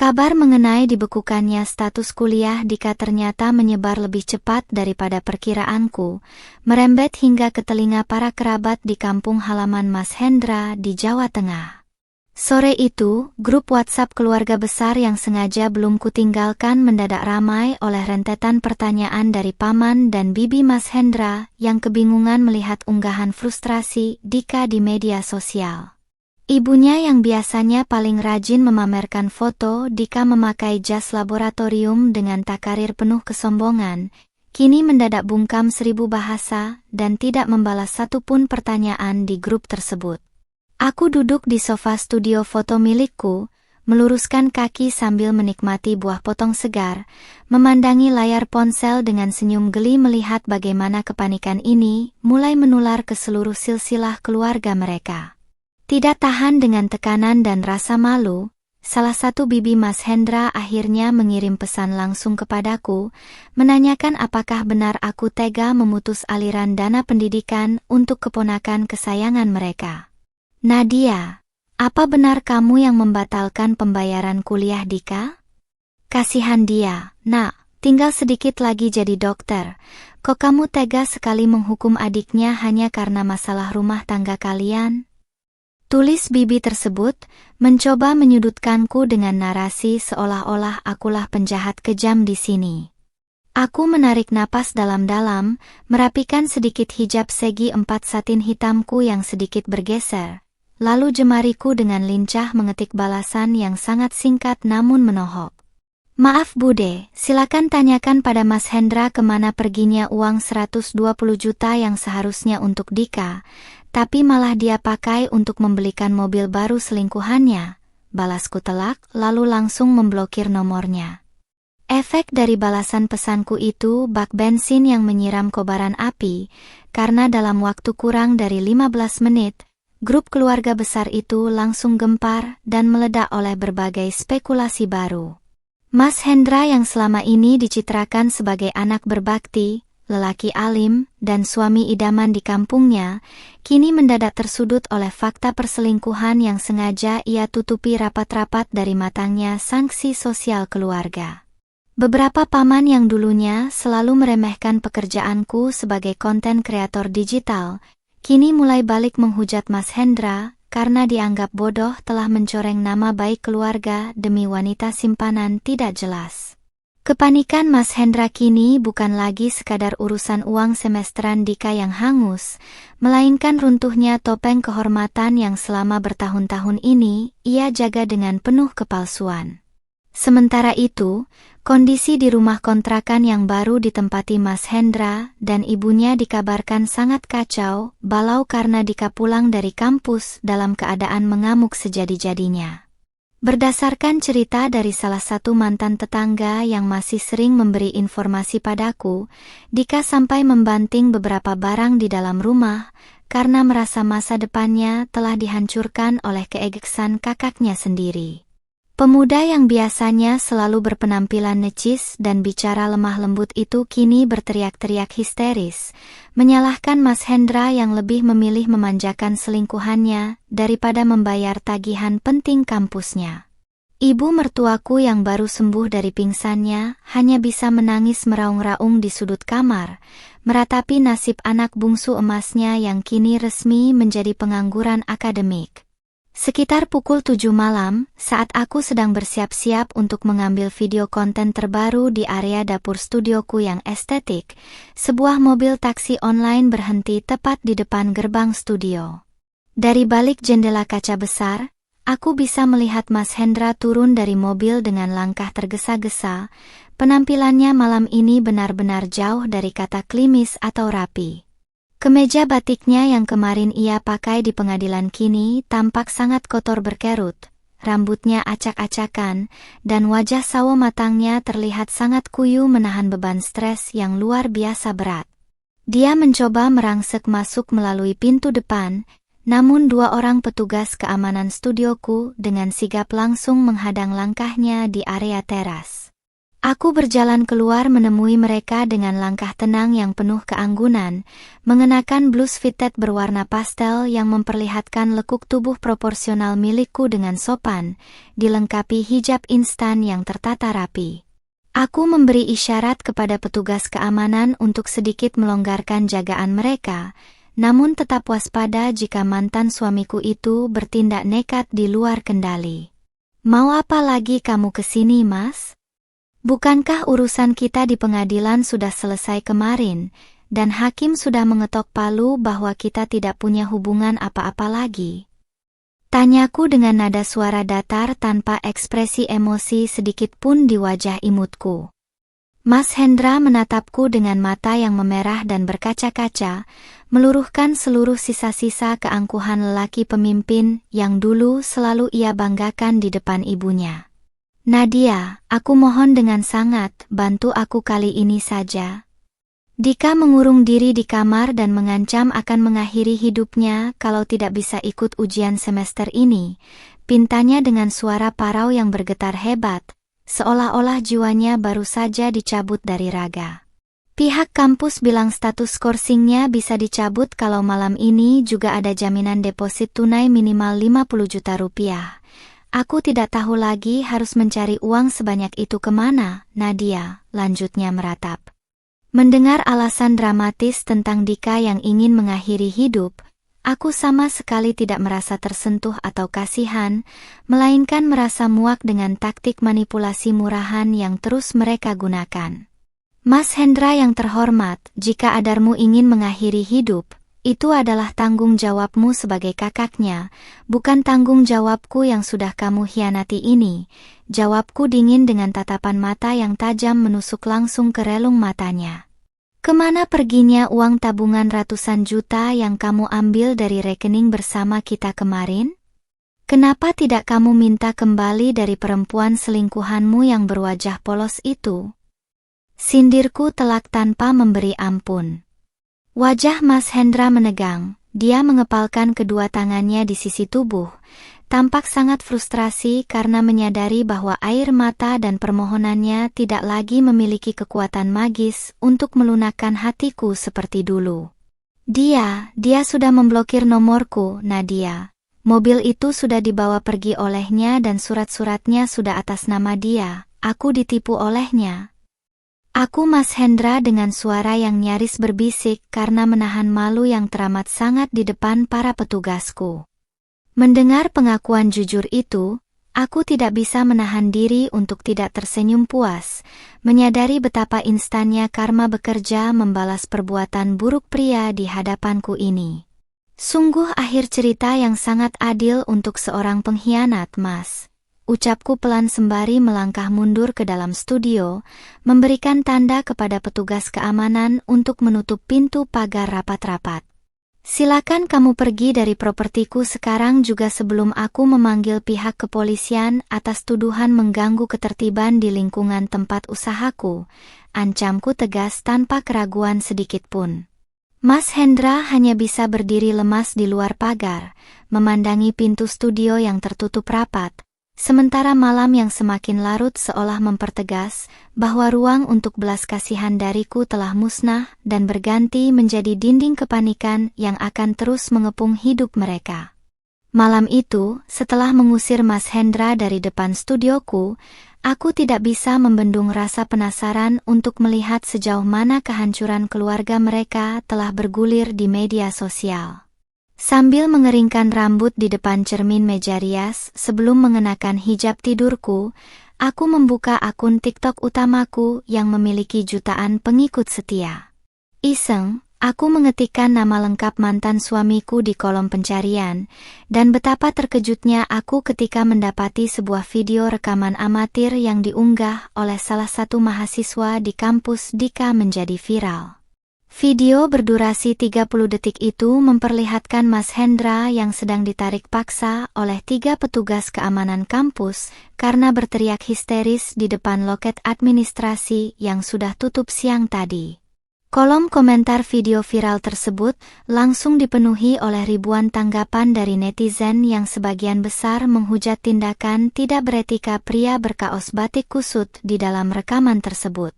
Kabar mengenai dibekukannya status kuliah Dika ternyata menyebar lebih cepat daripada perkiraanku, merembet hingga ke telinga para kerabat di kampung halaman Mas Hendra di Jawa Tengah. Sore itu, grup WhatsApp keluarga besar yang sengaja belum kutinggalkan mendadak ramai oleh rentetan pertanyaan dari paman dan bibi Mas Hendra yang kebingungan melihat unggahan frustrasi Dika di media sosial. Ibunya yang biasanya paling rajin memamerkan foto Dika memakai jas laboratorium dengan takarir penuh kesombongan, kini mendadak bungkam 1000 bahasa dan tidak membalas satupun pertanyaan di grup tersebut. Aku duduk di sofa studio foto milikku, meluruskan kaki sambil menikmati buah potong segar, memandangi layar ponsel dengan senyum geli melihat bagaimana kepanikan ini mulai menular ke seluruh silsilah keluarga mereka. Tidak tahan dengan tekanan dan rasa malu, salah satu bibi Mas Hendra akhirnya mengirim pesan langsung kepadaku, menanyakan apakah benar aku tega memutus aliran dana pendidikan untuk keponakan kesayangan mereka. Nadia, apa benar kamu yang membatalkan pembayaran kuliah Dika? Kasihan dia, nak, tinggal sedikit lagi jadi dokter. Kok kamu tega sekali menghukum adiknya hanya karena masalah rumah tangga kalian? Tulis bibi tersebut, mencoba menyudutkanku dengan narasi seolah-olah akulah penjahat kejam di sini. Aku menarik napas dalam-dalam, merapikan sedikit hijab segi 4 satin hitamku yang sedikit bergeser, lalu jemariku dengan lincah mengetik balasan yang sangat singkat namun menohok. Maaf Bude, silakan tanyakan pada Mas Hendra kemana perginya uang 120 juta yang seharusnya untuk Dika, tapi malah dia pakai untuk membelikan mobil baru selingkuhannya. Balasku telak, lalu langsung memblokir nomornya. Efek dari balasan pesanku itu bak bensin yang menyiram kobaran api, karena dalam waktu kurang dari 15 menit, grup keluarga besar itu langsung gempar dan meledak oleh berbagai spekulasi baru. Mas Hendra yang selama ini dicitrakan sebagai anak berbakti, lelaki alim, dan suami idaman di kampungnya, kini mendadak tersudut oleh fakta perselingkuhan yang sengaja ia tutupi rapat-rapat dari matangnya sanksi sosial keluarga. Beberapa paman yang dulunya selalu meremehkan pekerjaanku sebagai konten kreator digital, kini mulai balik menghujat Mas Hendra, karena dianggap bodoh telah mencoreng nama baik keluarga demi wanita simpanan tidak jelas. Kepanikan Mas Hendra kini bukan lagi sekadar urusan uang semesteran Dika yang hangus, melainkan runtuhnya topeng kehormatan yang selama bertahun-tahun ini ia jaga dengan penuh kepalsuan. Sementara itu, kondisi di rumah kontrakan yang baru ditempati Mas Hendra dan ibunya dikabarkan sangat kacau balau karena Dika pulang dari kampus dalam keadaan mengamuk sejadi-jadinya. Berdasarkan cerita dari salah satu mantan tetangga yang masih sering memberi informasi padaku, Dika sampai membanting beberapa barang di dalam rumah karena merasa masa depannya telah dihancurkan oleh keegesan kakaknya sendiri. Pemuda yang biasanya selalu berpenampilan necis dan bicara lemah lembut itu kini berteriak-teriak histeris, menyalahkan Mas Hendra yang lebih memilih memanjakan selingkuhannya daripada membayar tagihan penting kampusnya. Ibu mertuaku yang baru sembuh dari pingsannya hanya bisa menangis meraung-raung di sudut kamar, meratapi nasib anak bungsu emasnya yang kini resmi menjadi pengangguran akademik. Sekitar pukul 7 malam, saat aku sedang bersiap-siap untuk mengambil video konten terbaru di area dapur studioku yang estetik, sebuah mobil taksi online berhenti tepat di depan gerbang studio. Dari balik jendela kaca besar, aku bisa melihat Mas Hendra turun dari mobil dengan langkah tergesa-gesa. Penampilannya malam ini benar-benar jauh dari kata klimis atau rapi. Kemeja batiknya yang kemarin ia pakai di pengadilan kini tampak sangat kotor berkerut, rambutnya acak-acakan, dan wajah sawo matangnya terlihat sangat kuyu menahan beban stres yang luar biasa berat. Dia mencoba merangsek masuk melalui pintu depan, namun 2 orang petugas keamanan studioku dengan sigap langsung menghadang langkahnya di area teras. Aku berjalan keluar menemui mereka dengan langkah tenang yang penuh keanggunan, mengenakan blus fitted berwarna pastel yang memperlihatkan lekuk tubuh proporsional milikku dengan sopan, dilengkapi hijab instan yang tertata rapi. Aku memberi isyarat kepada petugas keamanan untuk sedikit melonggarkan jagaan mereka, namun tetap waspada jika mantan suamiku itu bertindak nekat di luar kendali. "Mau apa lagi kamu kesini, Mas? Bukankah urusan kita di pengadilan sudah selesai kemarin, dan hakim sudah mengetok palu bahwa kita tidak punya hubungan apa-apa lagi?" Tanyaku dengan nada suara datar tanpa ekspresi emosi sedikit pun di wajah imutku. Mas Hendra menatapku dengan mata yang memerah dan berkaca-kaca, meluruhkan seluruh sisa-sisa keangkuhan lelaki pemimpin yang dulu selalu ia banggakan di depan ibunya. "Nadia, aku mohon dengan sangat, bantu aku kali ini saja." Dika mengurung diri di kamar dan mengancam akan mengakhiri hidupnya kalau tidak bisa ikut ujian semester ini, pintanya dengan suara parau yang bergetar hebat, seolah-olah jiwanya baru saja dicabut dari raga. Pihak kampus bilang status coursingnya bisa dicabut kalau malam ini juga ada jaminan deposit tunai minimal 50 juta rupiah. "Aku tidak tahu lagi harus mencari uang sebanyak itu kemana, Nadia," lanjutnya meratap. Mendengar alasan dramatis tentang Dika yang ingin mengakhiri hidup, aku sama sekali tidak merasa tersentuh atau kasihan, melainkan merasa muak dengan taktik manipulasi murahan yang terus mereka gunakan. "Mas Hendra yang terhormat, jika Adarmu ingin mengakhiri hidup, itu adalah tanggung jawabmu sebagai kakaknya, bukan tanggung jawabku yang sudah kamu hianati ini," jawabku dingin dengan tatapan mata yang tajam menusuk langsung ke relung matanya. "Kemana perginya uang tabungan ratusan juta yang kamu ambil dari rekening bersama kita kemarin? Kenapa tidak kamu minta kembali dari perempuan selingkuhanmu yang berwajah polos itu?" Sindirku telak tanpa memberi ampun. Wajah Mas Hendra menegang, dia mengepalkan kedua tangannya di sisi tubuh, tampak sangat frustrasi karena menyadari bahwa air mata dan permohonannya tidak lagi memiliki kekuatan magis untuk melunakkan hatiku seperti dulu. Dia sudah memblokir nomorku, Nadia. Mobil itu sudah dibawa pergi olehnya dan surat-suratnya sudah atas nama dia. Aku ditipu olehnya. Aku Mas Hendra dengan suara yang nyaris berbisik karena menahan malu yang teramat sangat di depan para petugasku. Mendengar pengakuan jujur itu, aku tidak bisa menahan diri untuk tidak tersenyum puas, menyadari betapa instannya karma bekerja membalas perbuatan buruk pria di hadapanku ini. Sungguh akhir cerita yang sangat adil untuk seorang pengkhianat, Mas. Ucapku pelan sembari melangkah mundur ke dalam studio, memberikan tanda kepada petugas keamanan untuk menutup pintu pagar rapat-rapat. "Silakan kamu pergi dari propertiku sekarang juga sebelum aku memanggil pihak kepolisian atas tuduhan mengganggu ketertiban di lingkungan tempat usahaku," ancamku tegas tanpa keraguan sedikitpun. Mas Hendra hanya bisa berdiri lemas di luar pagar, memandangi pintu studio yang tertutup rapat, sementara malam yang semakin larut seolah mempertegas bahwa ruang untuk belas kasihan dariku telah musnah dan berganti menjadi dinding kepanikan yang akan terus mengepung hidup mereka. Malam itu, setelah mengusir Mas Hendra dari depan studioku, aku tidak bisa membendung rasa penasaran untuk melihat sejauh mana kehancuran keluarga mereka telah bergulir di media sosial. Sambil mengeringkan rambut di depan cermin meja rias sebelum mengenakan hijab tidurku, aku membuka akun TikTok utamaku yang memiliki jutaan pengikut setia. Iseng, aku mengetikkan nama lengkap mantan suamiku di kolom pencarian, dan betapa terkejutnya aku ketika mendapati sebuah video rekaman amatir yang diunggah oleh salah satu mahasiswa di kampus Dika menjadi viral. Video berdurasi 30 detik itu memperlihatkan Mas Hendra yang sedang ditarik paksa oleh 3 petugas keamanan kampus karena berteriak histeris di depan loket administrasi yang sudah tutup siang tadi. Kolom komentar video viral tersebut langsung dipenuhi oleh ribuan tanggapan dari netizen yang sebagian besar menghujat tindakan tidak beretika pria berkaos batik kusut di dalam rekaman tersebut.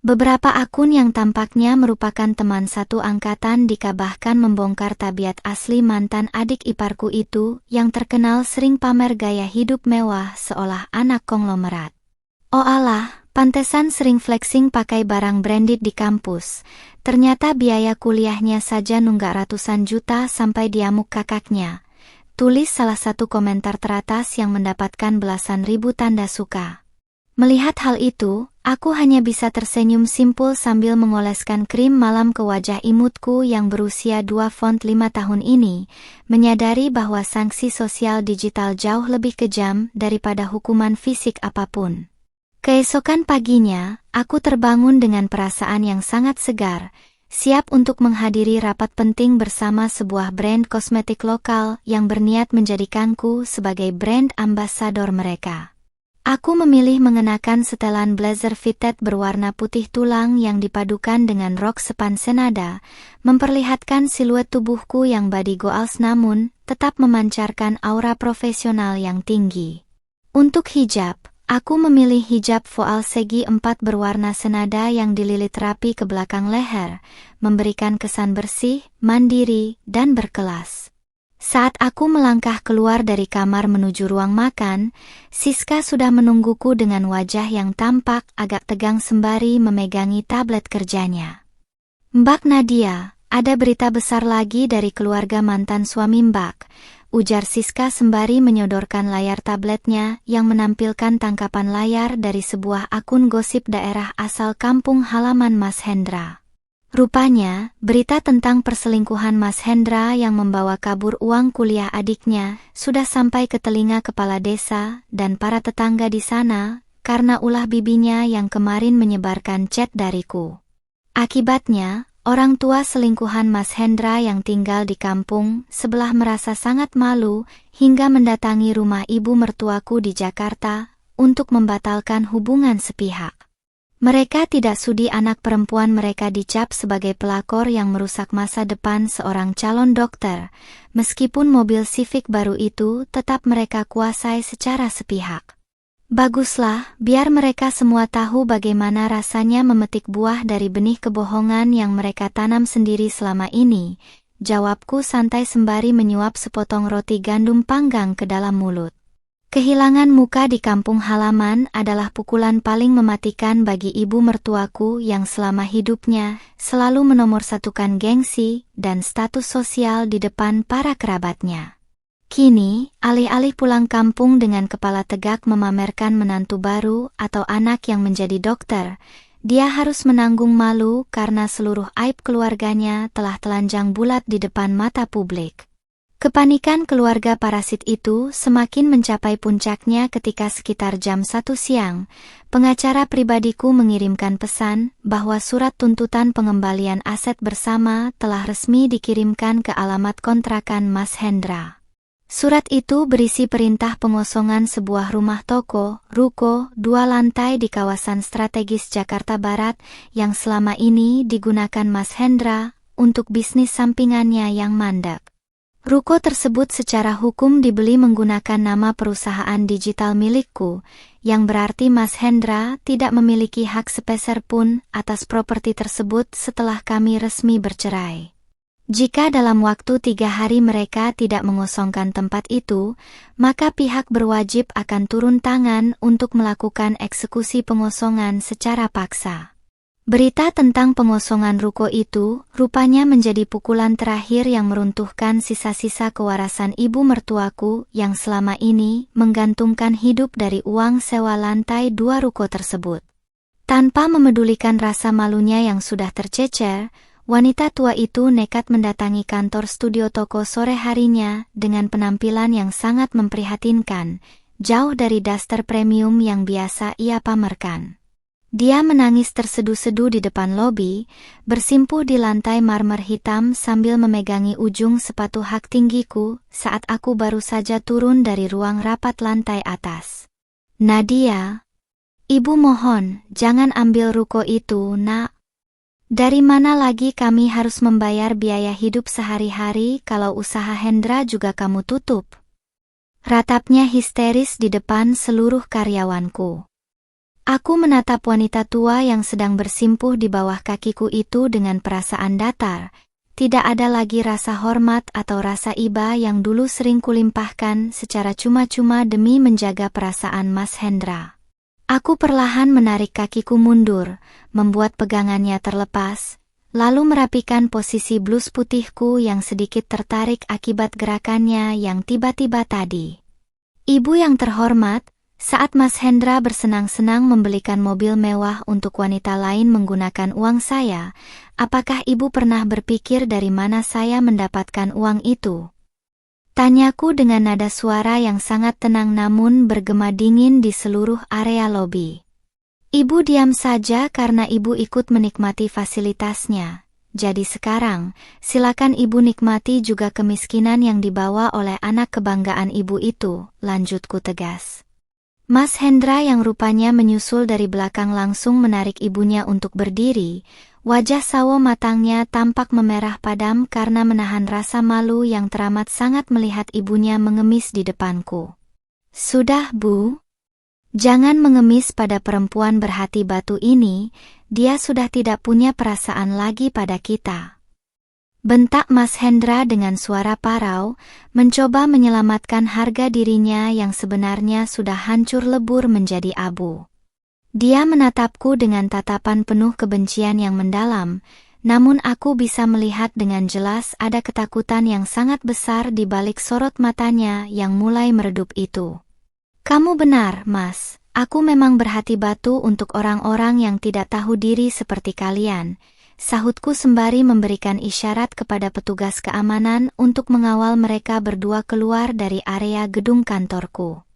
Beberapa akun yang tampaknya merupakan teman satu angkatan dikabahkan membongkar tabiat asli mantan adik iparku itu yang terkenal sering pamer gaya hidup mewah seolah anak konglomerat. Oh alah, pantesan sering flexing pakai barang branded di kampus. Ternyata biaya kuliahnya saja nunggak ratusan juta sampai diamuk kakaknya. Tulis salah satu komentar teratas yang mendapatkan belasan ribu tanda suka. Melihat hal itu, aku hanya bisa tersenyum simpul sambil mengoleskan krim malam ke wajah imutku yang berusia 2 font 5 tahun ini, menyadari bahwa sanksi sosial digital jauh lebih kejam daripada hukuman fisik apapun. Keesokan paginya, aku terbangun dengan perasaan yang sangat segar, siap untuk menghadiri rapat penting bersama sebuah brand kosmetik lokal yang berniat menjadikanku sebagai brand ambassador mereka. Aku memilih mengenakan setelan blazer fitted berwarna putih tulang yang dipadukan dengan rok sepan senada, memperlihatkan siluet tubuhku yang body goals namun tetap memancarkan aura profesional yang tinggi. Untuk hijab, aku memilih hijab voal segi 4 berwarna senada yang dililit rapi ke belakang leher, memberikan kesan bersih, mandiri, dan berkelas. Saat aku melangkah keluar dari kamar menuju ruang makan, Siska sudah menungguku dengan wajah yang tampak agak tegang sembari memegangi tablet kerjanya. "Mbak Nadia, ada berita besar lagi dari keluarga mantan suami Mbak," ujar Siska sembari menyodorkan layar tabletnya yang menampilkan tangkapan layar dari sebuah akun gosip daerah asal kampung halaman Mas Hendra. Rupanya, berita tentang perselingkuhan Mas Hendra yang membawa kabur uang kuliah adiknya sudah sampai ke telinga kepala desa dan para tetangga di sana karena ulah bibinya yang kemarin menyebarkan chat dariku. Akibatnya, orang tua selingkuhan Mas Hendra yang tinggal di kampung sebelah merasa sangat malu hingga mendatangi rumah ibu mertuaku di Jakarta untuk membatalkan hubungan sepihak. Mereka tidak sudi anak perempuan mereka dicap sebagai pelakor yang merusak masa depan seorang calon dokter, meskipun mobil Civic baru itu tetap mereka kuasai secara sepihak. Baguslah, biar mereka semua tahu bagaimana rasanya memetik buah dari benih kebohongan yang mereka tanam sendiri selama ini, jawabku santai sembari menyuap sepotong roti gandum panggang ke dalam mulut. Kehilangan muka di kampung halaman adalah pukulan paling mematikan bagi ibu mertuaku yang selama hidupnya selalu menomorsatukan gengsi dan status sosial di depan para kerabatnya. Kini, alih-alih pulang kampung dengan kepala tegak memamerkan menantu baru atau anak yang menjadi dokter, dia harus menanggung malu karena seluruh aib keluarganya telah telanjang bulat di depan mata publik. Kepanikan keluarga parasit itu semakin mencapai puncaknya ketika sekitar jam 1 siang, pengacara pribadiku mengirimkan pesan bahwa surat tuntutan pengembalian aset bersama telah resmi dikirimkan ke alamat kontrakan Mas Hendra. Surat itu berisi perintah pengosongan sebuah rumah toko, ruko, 2 lantai di kawasan strategis Jakarta Barat yang selama ini digunakan Mas Hendra untuk bisnis sampingannya yang mandek. Ruko tersebut secara hukum dibeli menggunakan nama perusahaan digital milikku, yang berarti Mas Hendra tidak memiliki hak sepeser pun atas properti tersebut setelah kami resmi bercerai. Jika dalam waktu 3 hari mereka tidak mengosongkan tempat itu, maka pihak berwajib akan turun tangan untuk melakukan eksekusi pengosongan secara paksa. Berita tentang pengosongan ruko itu rupanya menjadi pukulan terakhir yang meruntuhkan sisa-sisa kewarasan ibu mertuaku yang selama ini menggantungkan hidup dari uang sewa lantai 2 ruko tersebut. Tanpa memedulikan rasa malunya yang sudah tercecer, wanita tua itu nekat mendatangi kantor studio toko sore harinya dengan penampilan yang sangat memprihatinkan, jauh dari daster premium yang biasa ia pamerkan. Dia menangis terseduh-seduh di depan lobi, bersimpuh di lantai marmer hitam sambil memegangi ujung sepatu hak tinggiku saat aku baru saja turun dari ruang rapat lantai atas. "Nadia, ibu mohon, jangan ambil ruko itu, nak," Dari mana lagi kami harus membayar biaya hidup sehari-hari kalau usaha Hendra juga kamu tutup? Ratapnya histeris di depan seluruh karyawanku. Aku menatap wanita tua yang sedang bersimpuh di bawah kakiku itu dengan perasaan datar. Tidak ada lagi rasa hormat atau rasa iba yang dulu sering kulimpahkan secara cuma-cuma demi menjaga perasaan Mas Hendra. Aku perlahan menarik kakiku mundur, membuat pegangannya terlepas, lalu merapikan posisi blus putihku yang sedikit tertarik akibat gerakannya yang tiba-tiba tadi. Ibu yang terhormat, saat Mas Hendra bersenang-senang membelikan mobil mewah untuk wanita lain menggunakan uang saya, apakah ibu pernah berpikir dari mana saya mendapatkan uang itu? Tanyaku dengan nada suara yang sangat tenang namun bergema dingin di seluruh area lobi. Ibu diam saja karena ibu ikut menikmati fasilitasnya. Jadi sekarang, silakan ibu nikmati juga kemiskinan yang dibawa oleh anak kebanggaan ibu itu, lanjutku tegas. Mas Hendra yang rupanya menyusul dari belakang langsung menarik ibunya untuk berdiri. Wajah sawo matangnya tampak memerah padam karena menahan rasa malu yang teramat sangat melihat ibunya mengemis di depanku. Sudah, Bu. Jangan mengemis pada perempuan berhati batu ini, dia sudah tidak punya perasaan lagi pada kita. Bentak Mas Hendra dengan suara parau, mencoba menyelamatkan harga dirinya yang sebenarnya sudah hancur lebur menjadi abu. Dia menatapku dengan tatapan penuh kebencian yang mendalam, namun aku bisa melihat dengan jelas ada ketakutan yang sangat besar di balik sorot matanya yang mulai meredup itu. Kamu benar, Mas, aku memang berhati batu untuk orang-orang yang tidak tahu diri seperti kalian, sahutku sembari memberikan isyarat kepada petugas keamanan untuk mengawal mereka berdua keluar dari area gedung kantorku.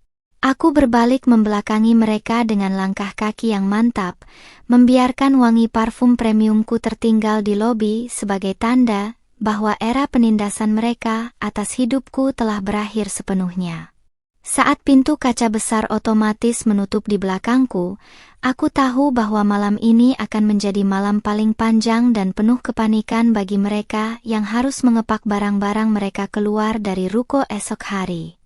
Aku berbalik membelakangi mereka dengan langkah kaki yang mantap, membiarkan wangi parfum premiumku tertinggal di lobi sebagai tanda bahwa era penindasan mereka atas hidupku telah berakhir sepenuhnya. Saat pintu kaca besar otomatis menutup di belakangku, aku tahu bahwa malam ini akan menjadi malam paling panjang dan penuh kepanikan bagi mereka yang harus mengepak barang-barang mereka keluar dari ruko esok hari.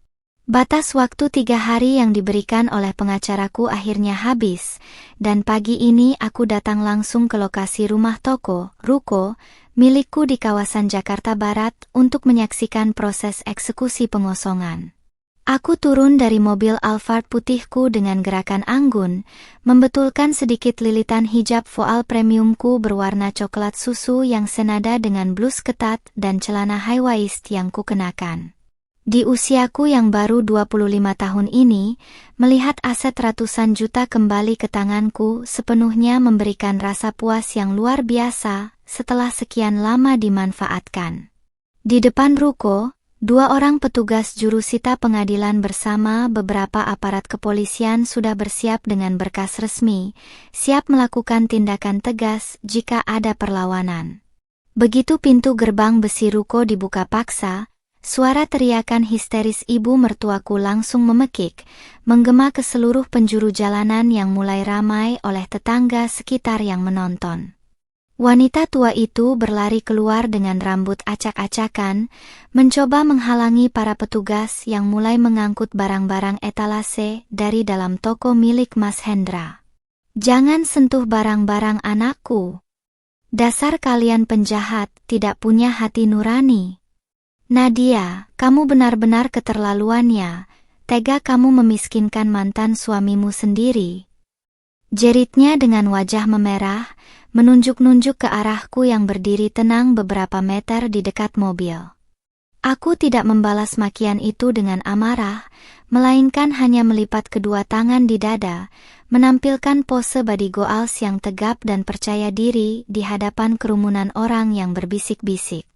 Batas waktu 3 hari yang diberikan oleh pengacaraku akhirnya habis, dan pagi ini aku datang langsung ke lokasi rumah toko, ruko, milikku di kawasan Jakarta Barat untuk menyaksikan proses eksekusi pengosongan. Aku turun dari mobil Alphard putihku dengan gerakan anggun, membetulkan sedikit lilitan hijab voal premiumku berwarna coklat susu yang senada dengan blus ketat dan celana high waist yang kukenakan. Di usiaku yang baru 25 tahun ini, melihat aset ratusan juta kembali ke tanganku sepenuhnya memberikan rasa puas yang luar biasa setelah sekian lama dimanfaatkan. Di depan ruko, 2 orang petugas jurusita pengadilan bersama beberapa aparat kepolisian sudah bersiap dengan berkas resmi, siap melakukan tindakan tegas jika ada perlawanan. Begitu pintu gerbang besi ruko dibuka paksa, suara teriakan histeris ibu mertuaku langsung memekik, menggema ke seluruh penjuru jalanan yang mulai ramai oleh tetangga sekitar yang menonton. Wanita tua itu berlari keluar dengan rambut acak-acakan, mencoba menghalangi para petugas yang mulai mengangkut barang-barang etalase dari dalam toko milik Mas Hendra. "Jangan sentuh barang-barang anakku. Dasar kalian penjahat, tidak punya hati nurani. Nadia, kamu benar-benar keterlaluannya, tega kamu memiskinkan mantan suamimu sendiri," jeritnya dengan wajah memerah, menunjuk-nunjuk ke arahku yang berdiri tenang beberapa meter di dekat mobil. Aku tidak membalas makian itu dengan amarah, melainkan hanya melipat kedua tangan di dada, menampilkan pose body goals yang tegap dan percaya diri di hadapan kerumunan orang yang berbisik-bisik.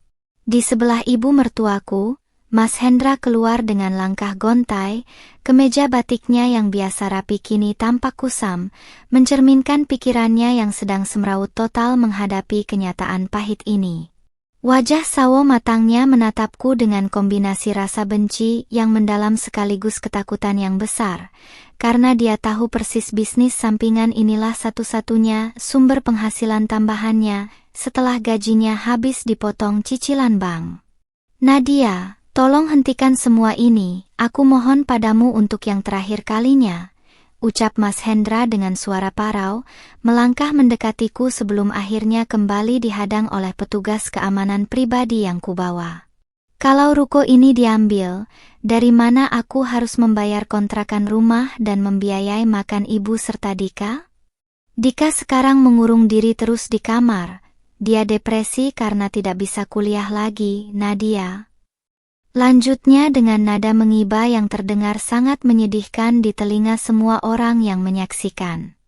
Di sebelah ibu mertuaku, Mas Hendra keluar dengan langkah gontai, kemeja batiknya yang biasa rapi kini tampak kusam, mencerminkan pikirannya yang sedang semrawut total menghadapi kenyataan pahit ini. Wajah sawo matangnya menatapku dengan kombinasi rasa benci yang mendalam sekaligus ketakutan yang besar, karena dia tahu persis bisnis sampingan inilah satu-satunya sumber penghasilan tambahannya, setelah gajinya habis dipotong cicilan bank. Nadia, tolong hentikan semua ini, aku mohon padamu untuk yang terakhir kalinya, ucap Mas Hendra dengan suara parau, melangkah mendekatiku sebelum akhirnya kembali dihadang oleh petugas keamanan pribadi yang kubawa. Kalau ruko ini diambil, dari mana aku harus membayar kontrakan rumah dan membiayai makan ibu serta Dika? Dika sekarang mengurung diri terus di kamar. Dia depresi karena tidak bisa kuliah lagi, Nadia. Lanjutnya dengan nada mengiba yang terdengar sangat menyedihkan di telinga semua orang yang menyaksikan.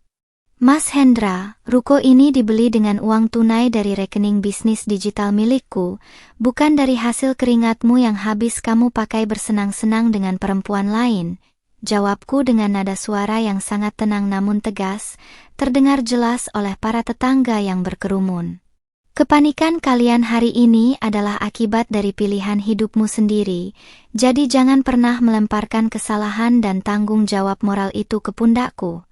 Mas Hendra, ruko ini dibeli dengan uang tunai dari rekening bisnis digital milikku, bukan dari hasil keringatmu yang habis kamu pakai bersenang-senang dengan perempuan lain, jawabku dengan nada suara yang sangat tenang namun tegas, terdengar jelas oleh para tetangga yang berkerumun. Kepanikan kalian hari ini adalah akibat dari pilihan hidupmu sendiri, jadi jangan pernah melemparkan kesalahan dan tanggung jawab moral itu ke pundakku.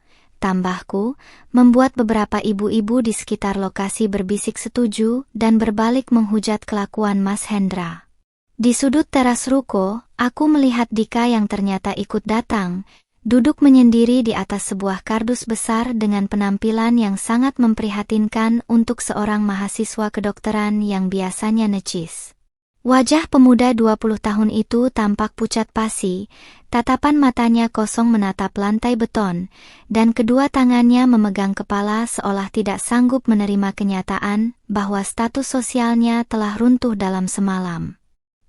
Tambahku, membuat beberapa ibu-ibu di sekitar lokasi berbisik setuju dan berbalik menghujat kelakuan Mas Hendra. Di sudut teras ruko, aku melihat Dika yang ternyata ikut datang, duduk menyendiri di atas sebuah kardus besar dengan penampilan yang sangat memprihatinkan untuk seorang mahasiswa kedokteran yang biasanya necis. Wajah pemuda 20 tahun itu tampak pucat pasi, tatapan matanya kosong menatap lantai beton, dan kedua tangannya memegang kepala seolah tidak sanggup menerima kenyataan bahwa status sosialnya telah runtuh dalam semalam.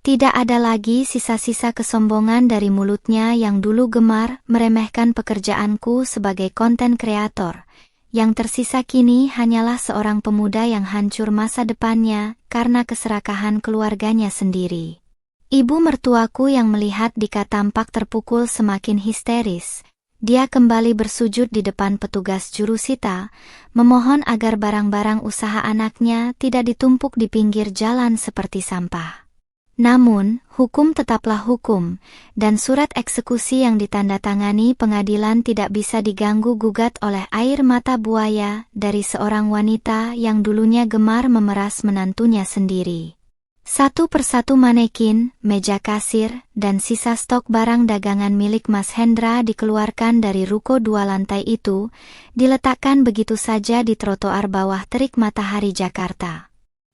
Tidak ada lagi sisa-sisa kesombongan dari mulutnya yang dulu gemar meremehkan pekerjaanku sebagai konten kreator. Yang tersisa kini hanyalah seorang pemuda yang hancur masa depannya karena keserakahan keluarganya sendiri. Ibu mertuaku yang melihat Dika tampak terpukul semakin histeris. Dia kembali bersujud di depan petugas jurusita, memohon agar barang-barang usaha anaknya tidak ditumpuk di pinggir jalan seperti sampah. Namun, hukum tetaplah hukum, dan surat eksekusi yang ditandatangani pengadilan tidak bisa diganggu-gugat oleh air mata buaya dari seorang wanita yang dulunya gemar memeras menantunya sendiri. Satu persatu manekin, meja kasir, dan sisa stok barang dagangan milik Mas Hendra dikeluarkan dari ruko 2 lantai itu, diletakkan begitu saja di trotoar bawah terik matahari Jakarta.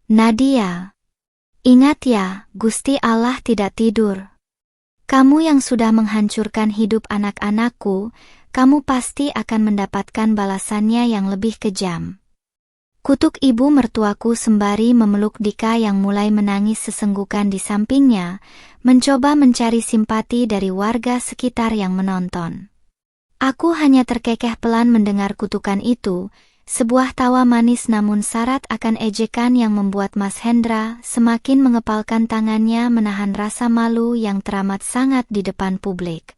Nadia, ingat ya, Gusti Allah tidak tidur. Kamu yang sudah menghancurkan hidup anak-anakku, kamu pasti akan mendapatkan balasannya yang lebih kejam. Kutuk ibu mertuaku sembari memeluk Dika yang mulai menangis sesenggukan di sampingnya, mencoba mencari simpati dari warga sekitar yang menonton. Aku hanya terkekeh pelan mendengar kutukan itu, sebuah tawa manis namun syarat akan ejekan yang membuat Mas Hendra semakin mengepalkan tangannya menahan rasa malu yang teramat sangat di depan publik.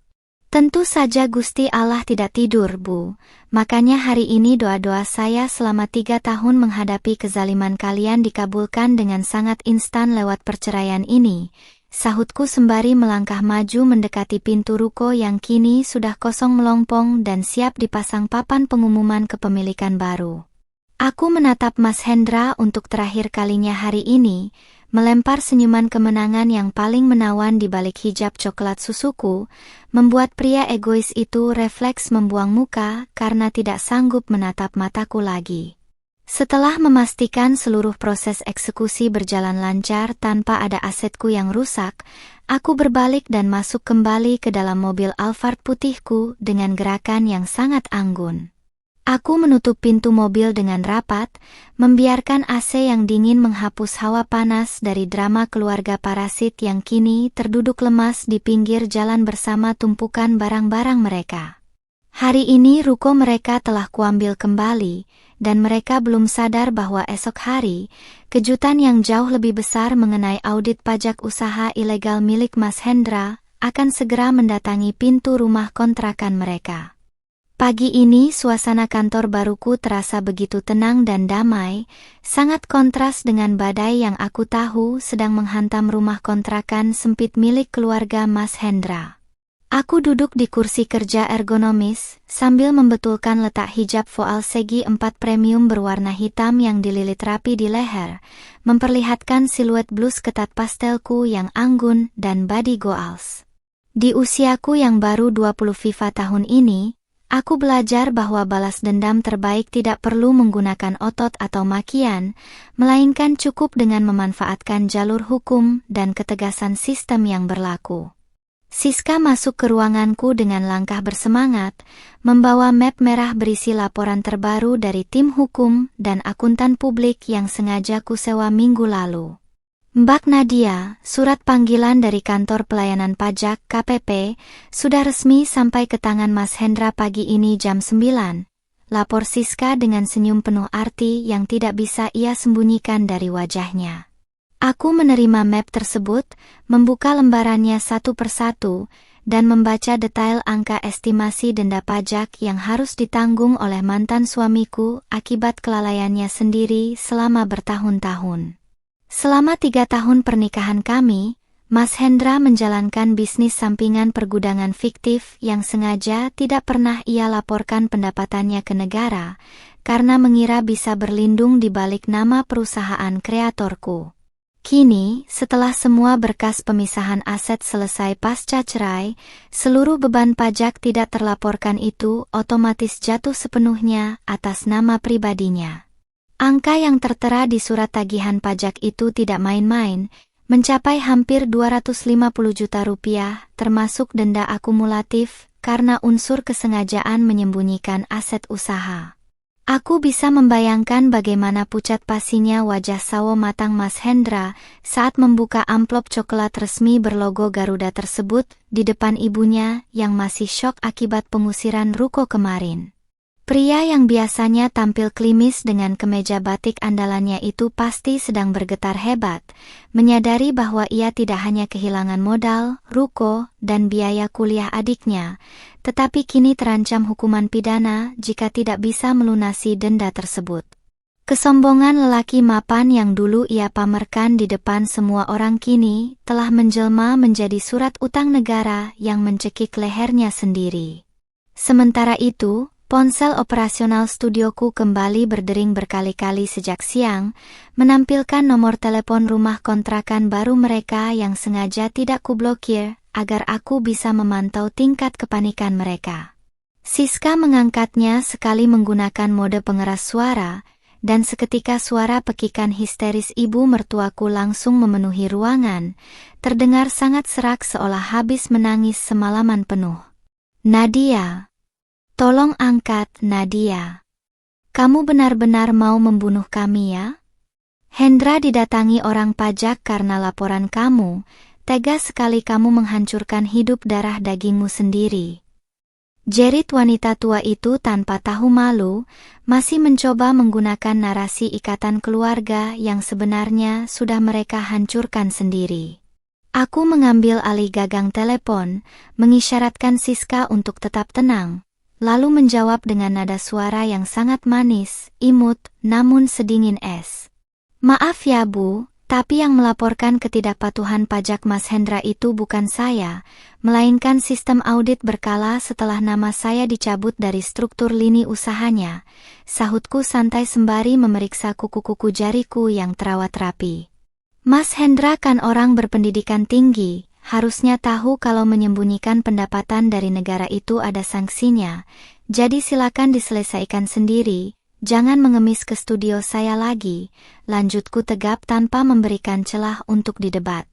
Tentu saja Gusti Allah tidak tidur, Bu. Makanya hari ini doa-doa saya selama 3 tahun menghadapi kezaliman kalian dikabulkan dengan sangat instan lewat perceraian ini, sahutku sembari melangkah maju mendekati pintu ruko yang kini sudah kosong melompong dan siap dipasang papan pengumuman kepemilikan baru. Aku menatap Mas Hendra untuk terakhir kalinya hari ini, melempar senyuman kemenangan yang paling menawan di balik hijab coklat susuku, membuat pria egois itu refleks membuang muka karena tidak sanggup menatap mataku lagi. Setelah memastikan seluruh proses eksekusi berjalan lancar tanpa ada asetku yang rusak, aku berbalik dan masuk kembali ke dalam mobil Alphard putihku dengan gerakan yang sangat anggun. Aku menutup pintu mobil dengan rapat, membiarkan AC yang dingin menghapus hawa panas dari drama keluarga parasit yang kini terduduk lemas di pinggir jalan bersama tumpukan barang-barang mereka. Hari ini ruko mereka telah kuambil kembali, dan mereka belum sadar bahwa esok hari, kejutan yang jauh lebih besar mengenai audit pajak usaha ilegal milik Mas Hendra akan segera mendatangi pintu rumah kontrakan mereka. Pagi ini suasana kantor baruku terasa begitu tenang dan damai, sangat kontras dengan badai yang aku tahu sedang menghantam rumah kontrakan sempit milik keluarga Mas Hendra. Aku duduk di kursi kerja ergonomis, sambil membetulkan letak hijab voal segi 4 premium berwarna hitam yang dililit rapi di leher, memperlihatkan siluet blus ketat pastelku yang anggun dan body goals. Di usiaku yang baru 20 FIFA tahun ini, aku belajar bahwa balas dendam terbaik tidak perlu menggunakan otot atau makian, melainkan cukup dengan memanfaatkan jalur hukum dan ketegasan sistem yang berlaku. Siska masuk ke ruanganku dengan langkah bersemangat, membawa map merah berisi laporan terbaru dari tim hukum dan akuntan publik yang sengaja kusewa minggu lalu. Mbak Nadia, surat panggilan dari kantor pelayanan pajak KPP sudah resmi sampai ke tangan Mas Hendra pagi ini jam 9. Lapor Siska dengan senyum penuh arti yang tidak bisa ia sembunyikan dari wajahnya. Aku menerima map tersebut, membuka lembarannya satu persatu, dan membaca detail angka estimasi denda pajak yang harus ditanggung oleh mantan suamiku akibat kelalaiannya sendiri selama bertahun-tahun. Selama 3 tahun pernikahan kami, Mas Hendra menjalankan bisnis sampingan pergudangan fiktif yang sengaja tidak pernah ia laporkan pendapatannya ke negara, karena mengira bisa berlindung di balik nama perusahaan kreatorku. Kini, setelah semua berkas pemisahan aset selesai pasca cerai, seluruh beban pajak tidak terlaporkan itu otomatis jatuh sepenuhnya atas nama pribadinya. Angka yang tertera di surat tagihan pajak itu tidak main-main, mencapai hampir 250 juta rupiah, termasuk denda akumulatif, karena unsur kesengajaan menyembunyikan aset usaha. Aku bisa membayangkan bagaimana pucat pasinya wajah sawo matang Mas Hendra saat membuka amplop coklat resmi berlogo Garuda tersebut di depan ibunya yang masih syok akibat pengusiran ruko kemarin. Pria yang biasanya tampil klimis dengan kemeja batik andalannya itu pasti sedang bergetar hebat, menyadari bahwa ia tidak hanya kehilangan modal, ruko, dan biaya kuliah adiknya, tetapi kini terancam hukuman pidana jika tidak bisa melunasi denda tersebut. Kesombongan lelaki mapan yang dulu ia pamerkan di depan semua orang kini telah menjelma menjadi surat utang negara yang mencekik lehernya sendiri. Sementara itu, ponsel operasional studioku kembali berdering berkali-kali sejak siang, menampilkan nomor telepon rumah kontrakan baru mereka yang sengaja tidak kublokir, agar aku bisa memantau tingkat kepanikan mereka. Siska mengangkatnya sekali menggunakan mode pengeras suara, dan seketika suara pekikan histeris ibu mertuaku langsung memenuhi ruangan, terdengar sangat serak seolah habis menangis semalaman penuh. Nadia. Tolong angkat, Nadia. Kamu benar-benar mau membunuh kami ya? Hendra didatangi orang pajak karena laporan kamu, tega sekali kamu menghancurkan hidup darah dagingmu sendiri. Jerit wanita tua itu tanpa tahu malu, masih mencoba menggunakan narasi ikatan keluarga yang sebenarnya sudah mereka hancurkan sendiri. Aku mengambil alih gagang telepon, mengisyaratkan Siska untuk tetap tenang, lalu menjawab dengan nada suara yang sangat manis, imut, namun sedingin es. Maaf ya Bu, tapi yang melaporkan ketidakpatuhan pajak Mas Hendra itu bukan saya, melainkan sistem audit berkala setelah nama saya dicabut dari struktur lini usahanya, sahutku santai sembari memeriksa kuku-kuku jariku yang terawat rapi. Mas Hendra kan orang berpendidikan tinggi, harusnya tahu kalau menyembunyikan pendapatan dari negara itu ada sanksinya, jadi silakan diselesaikan sendiri, jangan mengemis ke studio saya lagi, lanjutku tegap tanpa memberikan celah untuk didebat.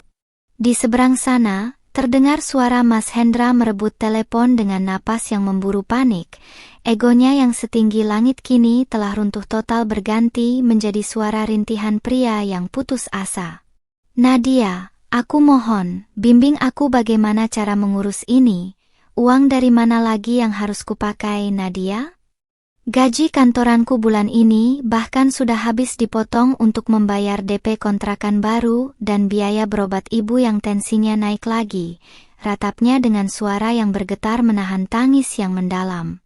Di seberang sana, terdengar suara Mas Hendra merebut telepon dengan napas yang memburu panik, egonya yang setinggi langit kini telah runtuh total berganti menjadi suara rintihan pria yang putus asa. Nadia, aku mohon, bimbing aku bagaimana cara mengurus ini. Uang dari mana lagi yang harus kupakai, Nadia? Gaji kantoranku bulan ini bahkan sudah habis dipotong untuk membayar DP kontrakan baru dan biaya berobat ibu yang tensinya naik lagi, ratapnya dengan suara yang bergetar menahan tangis yang mendalam.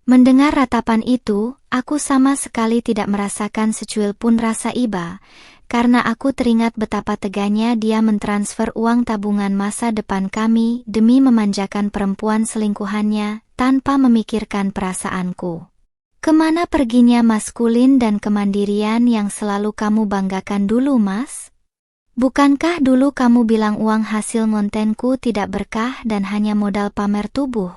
Mendengar ratapan itu, aku sama sekali tidak merasakan secuil pun rasa iba, karena aku teringat betapa teganya dia mentransfer uang tabungan masa depan kami demi memanjakan perempuan selingkuhannya tanpa memikirkan perasaanku. Kemana perginya maskulin dan kemandirian yang selalu kamu banggakan dulu, Mas? Bukankah dulu kamu bilang uang hasil ngontenku tidak berkah dan hanya modal pamer tubuh?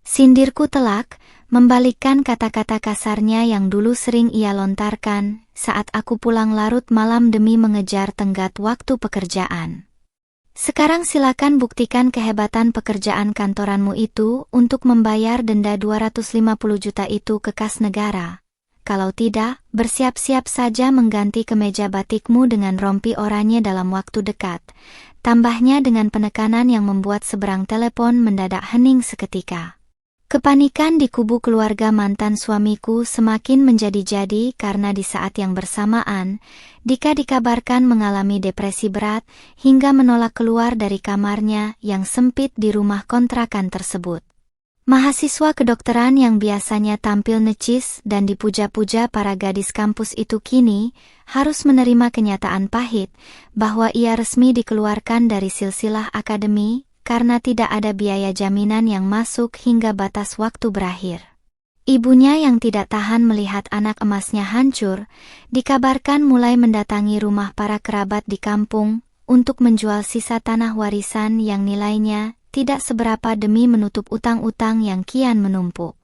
Sindirku telak, membalikkan kata-kata kasarnya yang dulu sering ia lontarkan saat aku pulang larut malam demi mengejar tenggat waktu pekerjaan. Sekarang silakan buktikan kehebatan pekerjaan kantoranmu itu untuk membayar denda 250 juta itu ke kas negara. Kalau tidak, bersiap-siap saja mengganti kemeja batikmu dengan rompi oranye dalam waktu dekat. Tambahnya dengan penekanan yang membuat seberang telepon mendadak hening seketika. Kepanikan di kubu keluarga mantan suamiku semakin menjadi-jadi karena di saat yang bersamaan, Dika dikabarkan mengalami depresi berat hingga menolak keluar dari kamarnya yang sempit di rumah kontrakan tersebut. Mahasiswa kedokteran yang biasanya tampil necis dan dipuja-puja para gadis kampus itu kini harus menerima kenyataan pahit bahwa ia resmi dikeluarkan dari silsilah akademi karena tidak ada biaya jaminan yang masuk hingga batas waktu berakhir. Ibunya yang tidak tahan melihat anak emasnya hancur, dikabarkan mulai mendatangi rumah para kerabat di kampung untuk menjual sisa tanah warisan yang nilainya tidak seberapa demi menutup utang-utang yang kian menumpuk.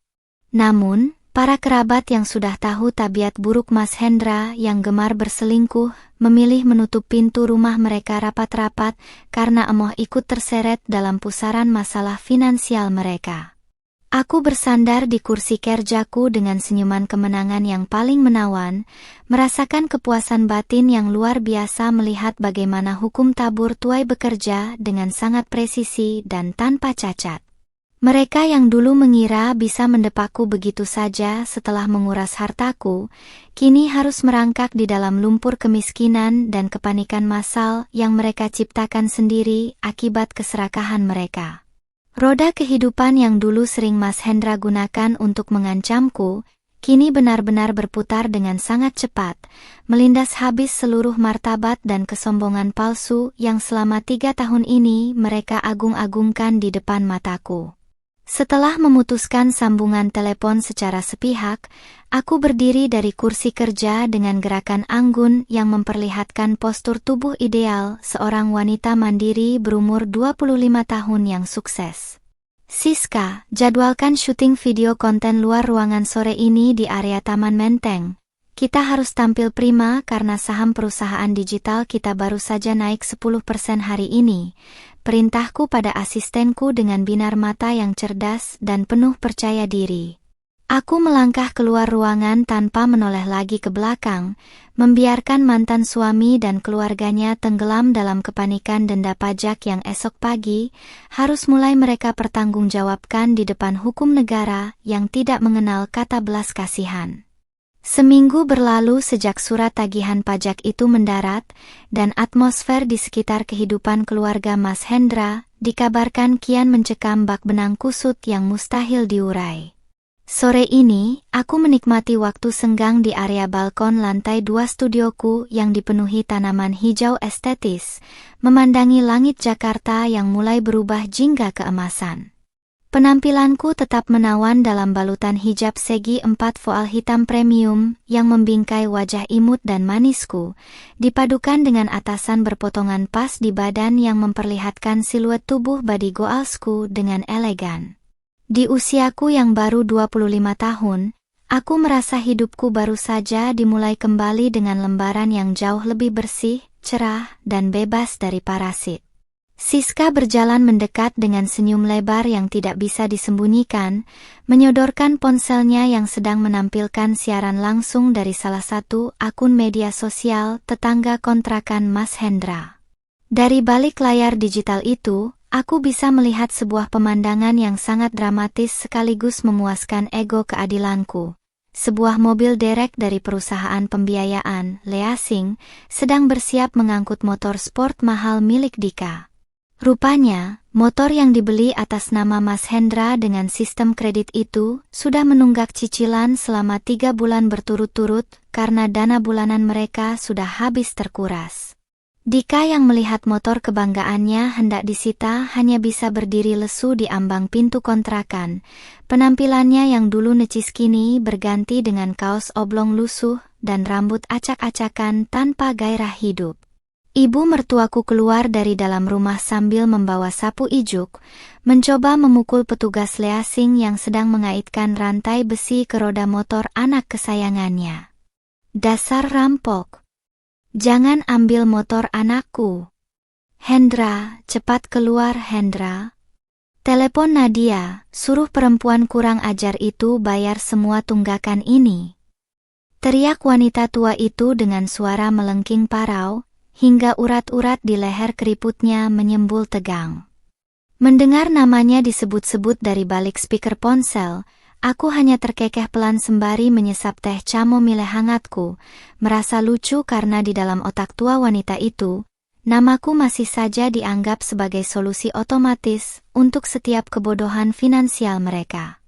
Namun, para kerabat yang sudah tahu tabiat buruk Mas Hendra yang gemar berselingkuh, memilih menutup pintu rumah mereka rapat-rapat karena emoh ikut terseret dalam pusaran masalah finansial mereka. Aku bersandar di kursi kerjaku dengan senyuman kemenangan yang paling menawan, merasakan kepuasan batin yang luar biasa melihat bagaimana hukum tabur tuai bekerja dengan sangat presisi dan tanpa cacat. Mereka yang dulu mengira bisa mendepakku begitu saja setelah menguras hartaku, kini harus merangkak di dalam lumpur kemiskinan dan kepanikan massal yang mereka ciptakan sendiri akibat keserakahan mereka. Roda kehidupan yang dulu sering Mas Hendra gunakan untuk mengancamku, kini benar-benar berputar dengan sangat cepat, melindas habis seluruh martabat dan kesombongan palsu yang selama 3 tahun ini mereka agung-agungkan di depan mataku. Setelah memutuskan sambungan telepon secara sepihak, aku berdiri dari kursi kerja dengan gerakan anggun yang memperlihatkan postur tubuh ideal seorang wanita mandiri berumur 25 tahun yang sukses. Siska, jadwalkan syuting video konten luar ruangan sore ini di area Taman Menteng. Kita harus tampil prima karena saham perusahaan digital kita baru saja naik 10% hari ini. Perintahku pada asistenku dengan binar mata yang cerdas dan penuh percaya diri. Aku melangkah keluar ruangan tanpa menoleh lagi ke belakang, membiarkan mantan suami dan keluarganya tenggelam dalam kepanikan denda pajak yang esok pagi harus mulai mereka pertanggungjawabkan di depan hukum negara yang tidak mengenal kata belas kasihan. Seminggu berlalu sejak surat tagihan pajak itu mendarat, dan atmosfer di sekitar kehidupan keluarga Mas Hendra dikabarkan kian mencekam bak benang kusut yang mustahil diurai. Sore ini, aku menikmati waktu senggang di area balkon lantai 2 studioku yang dipenuhi tanaman hijau estetis, memandangi langit Jakarta yang mulai berubah jingga keemasan. Penampilanku tetap menawan dalam balutan hijab segi 4 voal hitam premium yang membingkai wajah imut dan manisku, dipadukan dengan atasan berpotongan pas di badan yang memperlihatkan siluet tubuh body goalsku dengan elegan. Di usiaku yang baru 25 tahun, aku merasa hidupku baru saja dimulai kembali dengan lembaran yang jauh lebih bersih, cerah, dan bebas dari parasit. Siska berjalan mendekat dengan senyum lebar yang tidak bisa disembunyikan, menyodorkan ponselnya yang sedang menampilkan siaran langsung dari salah satu akun media sosial tetangga kontrakan Mas Hendra. Dari balik layar digital itu, aku bisa melihat sebuah pemandangan yang sangat dramatis sekaligus memuaskan ego keadilanku. Sebuah mobil derek dari perusahaan pembiayaan, Leasing, sedang bersiap mengangkut motor sport mahal milik Dika. Rupanya, motor yang dibeli atas nama Mas Hendra dengan sistem kredit itu sudah menunggak cicilan selama 3 bulan berturut-turut karena dana bulanan mereka sudah habis terkuras. Dika yang melihat motor kebanggaannya hendak disita hanya bisa berdiri lesu di ambang pintu kontrakan. Penampilannya yang dulu necis kini berganti dengan kaos oblong lusuh dan rambut acak-acakan tanpa gairah hidup. Ibu mertuaku keluar dari dalam rumah sambil membawa sapu ijuk, mencoba memukul petugas leasing yang sedang mengaitkan rantai besi ke roda motor anak kesayangannya. Dasar rampok! Jangan ambil motor anakku. Hendra, cepat keluar Hendra. Telepon Nadia, suruh perempuan kurang ajar itu bayar semua tunggakan ini. Teriak wanita tua itu dengan suara melengking parau, hingga urat-urat di leher keriputnya menyembul tegang. Mendengar namanya disebut-sebut dari balik speaker ponsel, aku hanya terkekeh pelan sembari menyesap teh chamomile hangatku, merasa lucu karena di dalam otak tua wanita itu, namaku masih saja dianggap sebagai solusi otomatis untuk setiap kebodohan finansial mereka.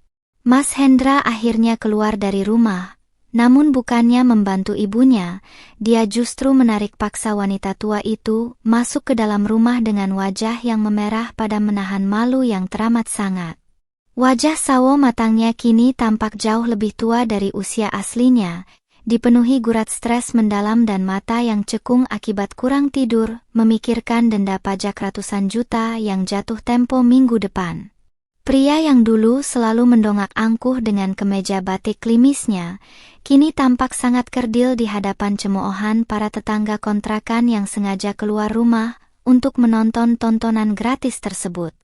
Mas Hendra akhirnya keluar dari rumah, namun bukannya membantu ibunya, dia justru menarik paksa wanita tua itu masuk ke dalam rumah dengan wajah yang memerah pada menahan malu yang teramat sangat. Wajah sawo matangnya kini tampak jauh lebih tua dari usia aslinya, dipenuhi gurat stres mendalam dan mata yang cekung akibat kurang tidur, memikirkan denda pajak ratusan juta yang jatuh tempo minggu depan. Pria yang dulu selalu mendongak angkuh dengan kemeja batik klimisnya, kini tampak sangat kerdil di hadapan cemoohan para tetangga kontrakan yang sengaja keluar rumah untuk menonton tontonan gratis tersebut.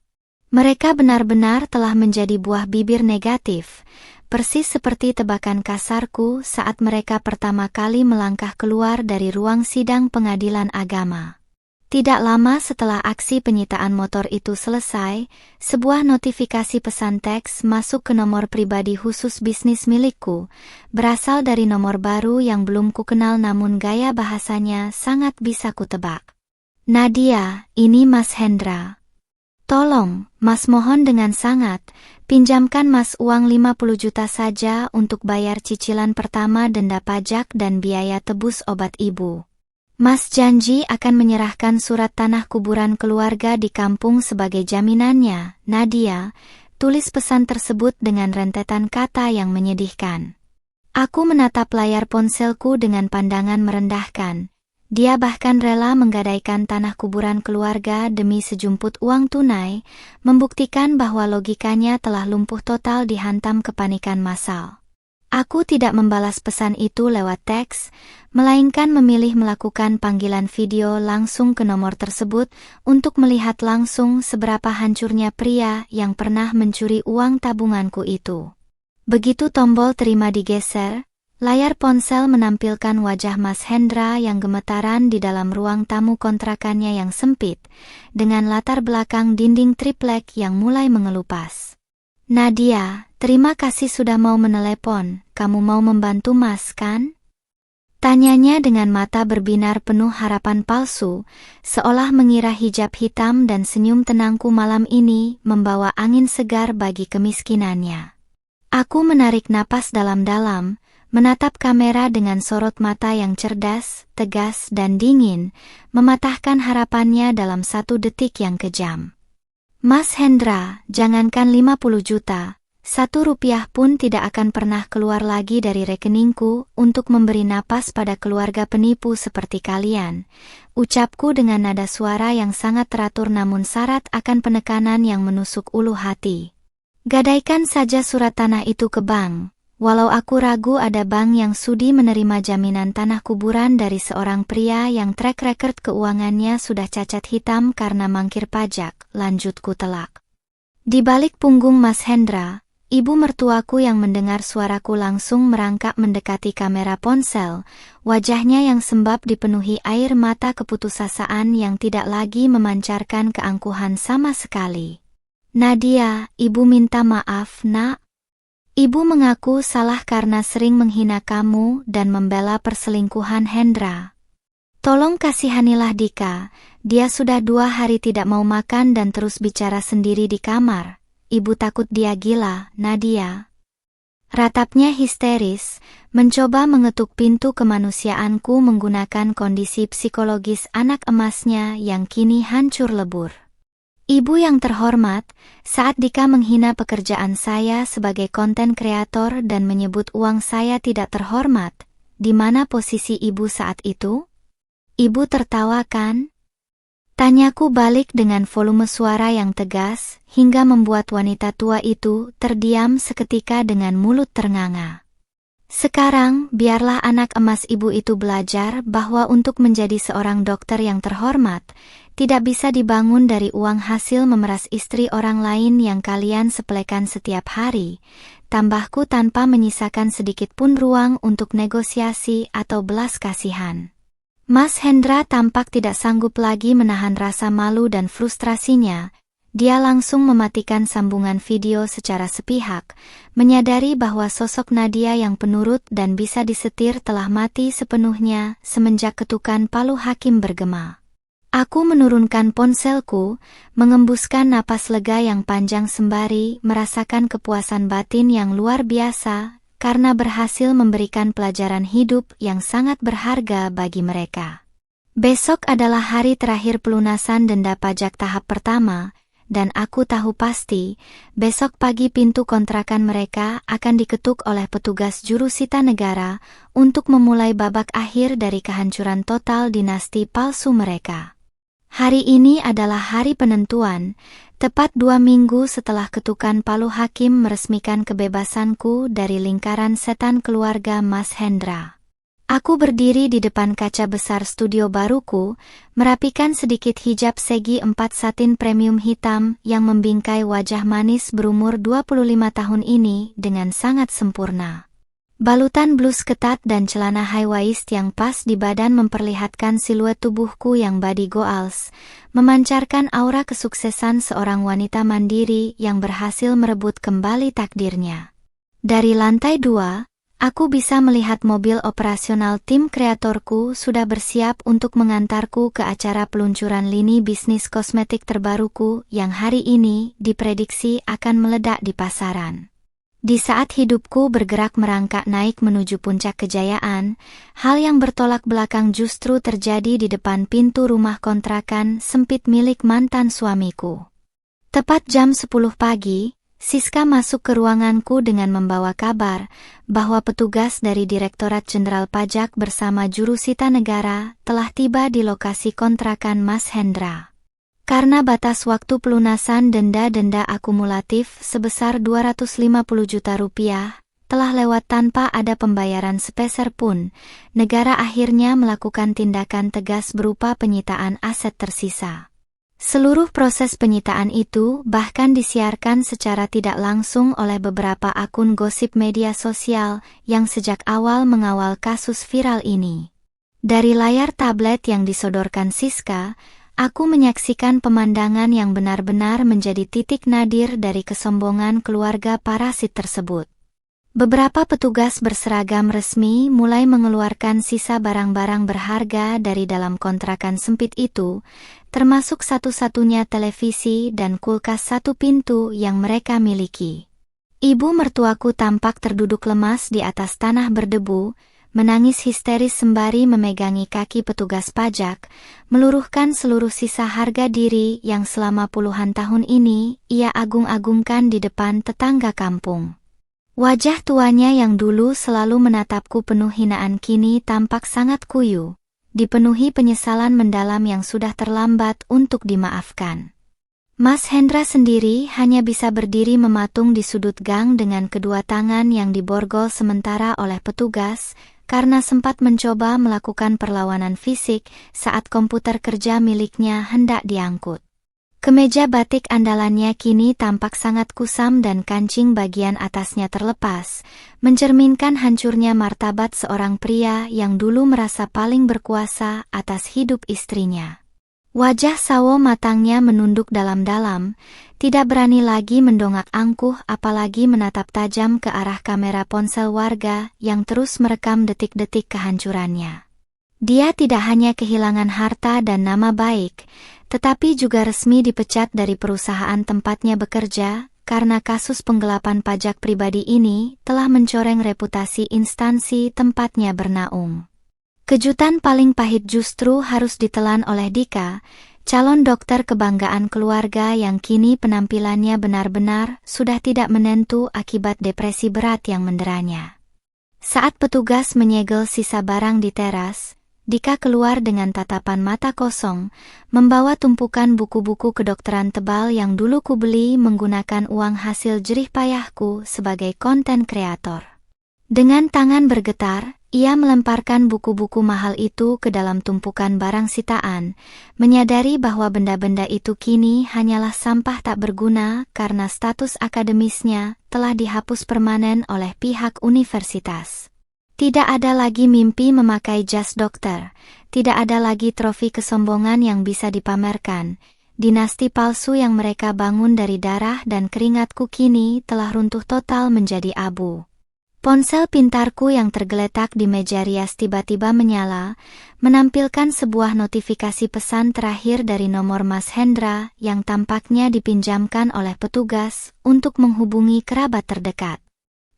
Mereka benar-benar telah menjadi buah bibir negatif, persis seperti tebakan kasarku saat mereka pertama kali melangkah keluar dari ruang sidang pengadilan agama. Tidak lama setelah aksi penyitaan motor itu selesai, sebuah notifikasi pesan teks masuk ke nomor pribadi khusus bisnis milikku, berasal dari nomor baru yang belum kukenal namun gaya bahasanya sangat bisa kutebak. Nadia, ini Mas Hendra. Tolong, Mas mohon dengan sangat, pinjamkan Mas uang 50 juta saja untuk bayar cicilan pertama denda pajak dan biaya tebus obat ibu. Mas janji akan menyerahkan surat tanah kuburan keluarga di kampung sebagai jaminannya. Nadia, tulis pesan tersebut dengan rentetan kata yang menyedihkan. Aku menatap layar ponselku dengan pandangan merendahkan. Dia bahkan rela menggadaikan tanah kuburan keluarga demi sejumput uang tunai, membuktikan bahwa logikanya telah lumpuh total dihantam kepanikan massal. Aku tidak membalas pesan itu lewat teks, melainkan memilih melakukan panggilan video langsung ke nomor tersebut untuk melihat langsung seberapa hancurnya pria yang pernah mencuri uang tabunganku itu. Begitu tombol terima digeser, layar ponsel menampilkan wajah Mas Hendra yang gemetaran di dalam ruang tamu kontrakannya yang sempit, dengan latar belakang dinding triplek yang mulai mengelupas. Nadia, terima kasih sudah mau menelepon, kamu mau membantu Mas kan? Tanyanya dengan mata berbinar penuh harapan palsu, seolah mengira hijab hitam dan senyum tenangku malam ini membawa angin segar bagi kemiskinannya. Aku menarik napas dalam-dalam, menatap kamera dengan sorot mata yang cerdas, tegas dan dingin, mematahkan harapannya dalam 1 detik yang kejam. Mas Hendra, jangankan 50 juta, 1 rupiah pun tidak akan pernah keluar lagi dari rekeningku untuk memberi napas pada keluarga penipu seperti kalian. Ucapku dengan nada suara yang sangat teratur namun syarat akan penekanan yang menusuk ulu hati. Gadaikan saja surat tanah itu ke bank. Walau aku ragu ada bank yang sudi menerima jaminan tanah kuburan dari seorang pria yang track record keuangannya sudah cacat hitam karena mangkir pajak, lanjutku telak. Di balik punggung Mas Hendra, ibu mertuaku yang mendengar suaraku langsung merangkak mendekati kamera ponsel, wajahnya yang sembab dipenuhi air mata keputusasaan yang tidak lagi memancarkan keangkuhan sama sekali. Nadia, ibu minta maaf, nak. Ibu mengaku salah karena sering menghina kamu dan membela perselingkuhan Hendra. Tolong kasihanilah Dika, dia sudah 2 hari tidak mau makan dan terus bicara sendiri di kamar. Ibu takut dia gila, Nadia. Ratapnya histeris, mencoba mengetuk pintu kemanusiaanku menggunakan kondisi psikologis anak emasnya yang kini hancur lebur. Ibu yang terhormat, saat Dika menghina pekerjaan saya sebagai konten kreator dan menyebut uang saya tidak terhormat, di mana posisi ibu saat itu? Ibu tertawa kan? Tanyaku balik dengan volume suara yang tegas, hingga membuat wanita tua itu terdiam seketika dengan mulut ternganga. Sekarang, biarlah anak emas ibu itu belajar bahwa untuk menjadi seorang dokter yang terhormat, tidak bisa dibangun dari uang hasil memeras istri orang lain yang kalian sepelekan setiap hari, tambahku tanpa menyisakan sedikit pun ruang untuk negosiasi atau belas kasihan. Mas Hendra tampak tidak sanggup lagi menahan rasa malu dan frustrasinya. Dia langsung mematikan sambungan video secara sepihak, menyadari bahwa sosok Nadia yang penurut dan bisa disetir telah mati sepenuhnya semenjak ketukan palu hakim bergema. Aku menurunkan ponselku, mengembuskan napas lega yang panjang sembari merasakan kepuasan batin yang luar biasa, karena berhasil memberikan pelajaran hidup yang sangat berharga bagi mereka. Besok adalah hari terakhir pelunasan denda pajak tahap pertama, dan aku tahu pasti, besok pagi pintu kontrakan mereka akan diketuk oleh petugas jurusita negara untuk memulai babak akhir dari kehancuran total dinasti palsu mereka. Hari ini adalah hari penentuan, tepat 2 minggu setelah ketukan palu hakim meresmikan kebebasanku dari lingkaran setan keluarga Mas Hendra. Aku berdiri di depan kaca besar studio baruku, merapikan sedikit hijab segi 4 satin premium hitam yang membingkai wajah manis berumur 25 tahun ini dengan sangat sempurna. Balutan blus ketat dan celana high waist yang pas di badan memperlihatkan siluet tubuhku yang body goals, memancarkan aura kesuksesan seorang wanita mandiri yang berhasil merebut kembali takdirnya. Dari lantai 2, aku bisa melihat mobil operasional tim kreatorku sudah bersiap untuk mengantarku ke acara peluncuran lini bisnis kosmetik terbaruku yang hari ini diprediksi akan meledak di pasaran. Di saat hidupku bergerak merangkak naik menuju puncak kejayaan, hal yang bertolak belakang justru terjadi di depan pintu rumah kontrakan sempit milik mantan suamiku. Tepat jam 10 pagi, Siska masuk ke ruanganku dengan membawa kabar bahwa petugas dari Direktorat Jenderal Pajak bersama jurusita negara telah tiba di lokasi kontrakan Mas Hendra. Karena batas waktu pelunasan denda-denda akumulatif sebesar 250 juta rupiah telah lewat tanpa ada pembayaran sepeser pun, negara akhirnya melakukan tindakan tegas berupa penyitaan aset tersisa. Seluruh proses penyitaan itu bahkan disiarkan secara tidak langsung oleh beberapa akun gosip media sosial yang sejak awal mengawal kasus viral ini. Dari layar tablet yang disodorkan Siska, aku menyaksikan pemandangan yang benar-benar menjadi titik nadir dari kesombongan keluarga parasit tersebut. Beberapa petugas berseragam resmi mulai mengeluarkan sisa barang-barang berharga dari dalam kontrakan sempit itu, termasuk satu-satunya televisi dan kulkas 1 pintu yang mereka miliki. Ibu mertuaku tampak terduduk lemas di atas tanah berdebu, menangis histeris sembari memegangi kaki petugas pajak, meluruhkan seluruh sisa harga diri yang selama puluhan tahun ini ia agung-agungkan di depan tetangga kampung. Wajah tuanya yang dulu selalu menatapku penuh hinaan kini tampak sangat kuyu, dipenuhi penyesalan mendalam yang sudah terlambat untuk dimaafkan. Mas Hendra sendiri hanya bisa berdiri mematung di sudut gang dengan kedua tangan yang diborgol sementara oleh petugas, karena sempat mencoba melakukan perlawanan fisik saat komputer kerja miliknya hendak diangkut. Kemeja batik andalannya kini tampak sangat kusam dan kancing bagian atasnya terlepas, mencerminkan hancurnya martabat seorang pria yang dulu merasa paling berkuasa atas hidup istrinya. Wajah sawo matangnya menunduk dalam-dalam, tidak berani lagi mendongak angkuh apalagi menatap tajam ke arah kamera ponsel warga yang terus merekam detik-detik kehancurannya. Dia tidak hanya kehilangan harta dan nama baik, tetapi juga resmi dipecat dari perusahaan tempatnya bekerja, karena kasus penggelapan pajak pribadi ini telah mencoreng reputasi instansi tempatnya bernaung. Kejutan paling pahit justru harus ditelan oleh Dika, calon dokter kebanggaan keluarga yang kini penampilannya benar-benar sudah tidak menentu akibat depresi berat yang menderanya. Saat petugas menyegel sisa barang di teras, Dika keluar dengan tatapan mata kosong, membawa tumpukan buku-buku kedokteran tebal yang dulu kubeli menggunakan uang hasil jerih payahku sebagai konten kreator. Dengan tangan bergetar, ia melemparkan buku-buku mahal itu ke dalam tumpukan barang sitaan, menyadari bahwa benda-benda itu kini hanyalah sampah tak berguna karena status akademisnya telah dihapus permanen oleh pihak universitas. Tidak ada lagi mimpi memakai jas dokter, tidak ada lagi trofi kesombongan yang bisa dipamerkan. Dinasti palsu yang mereka bangun dari darah dan keringatku kini telah runtuh total menjadi abu. Ponsel pintarku yang tergeletak di meja rias tiba-tiba menyala, menampilkan sebuah notifikasi pesan terakhir dari nomor Mas Hendra yang tampaknya dipinjamkan oleh petugas untuk menghubungi kerabat terdekat.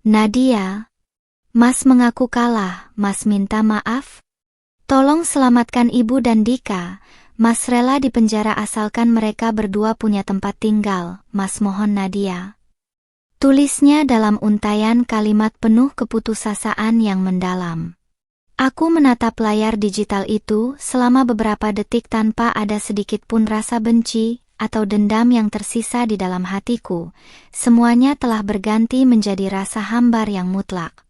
Nadia, Mas mengaku kalah, Mas minta maaf. Tolong selamatkan Ibu dan Dika, Mas rela dipenjara asalkan mereka berdua punya tempat tinggal, Mas mohon Nadia. Tulisnya dalam untaian kalimat penuh keputusasaan yang mendalam. Aku menatap layar digital itu selama beberapa detik tanpa ada sedikit pun rasa benci atau dendam yang tersisa di dalam hatiku. Semuanya telah berganti menjadi rasa hambar yang mutlak.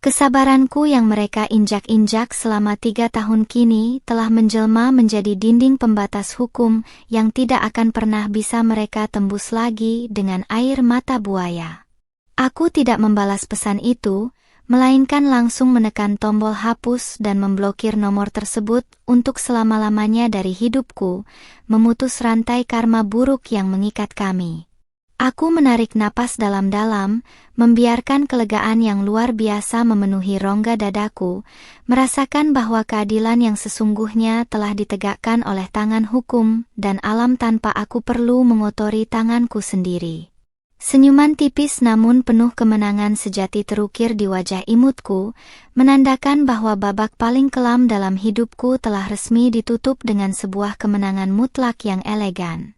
Kesabaranku yang mereka injak-injak selama 3 tahun kini telah menjelma menjadi dinding pembatas hukum yang tidak akan pernah bisa mereka tembus lagi dengan air mata buaya. Aku tidak membalas pesan itu, melainkan langsung menekan tombol hapus dan memblokir nomor tersebut untuk selama-lamanya dari hidupku, memutus rantai karma buruk yang mengikat kami. Aku menarik napas dalam-dalam, membiarkan kelegaan yang luar biasa memenuhi rongga dadaku, merasakan bahwa keadilan yang sesungguhnya telah ditegakkan oleh tangan hukum dan alam tanpa aku perlu mengotori tanganku sendiri. Senyuman tipis namun penuh kemenangan sejati terukir di wajah imutku, menandakan bahwa babak paling kelam dalam hidupku telah resmi ditutup dengan sebuah kemenangan mutlak yang elegan.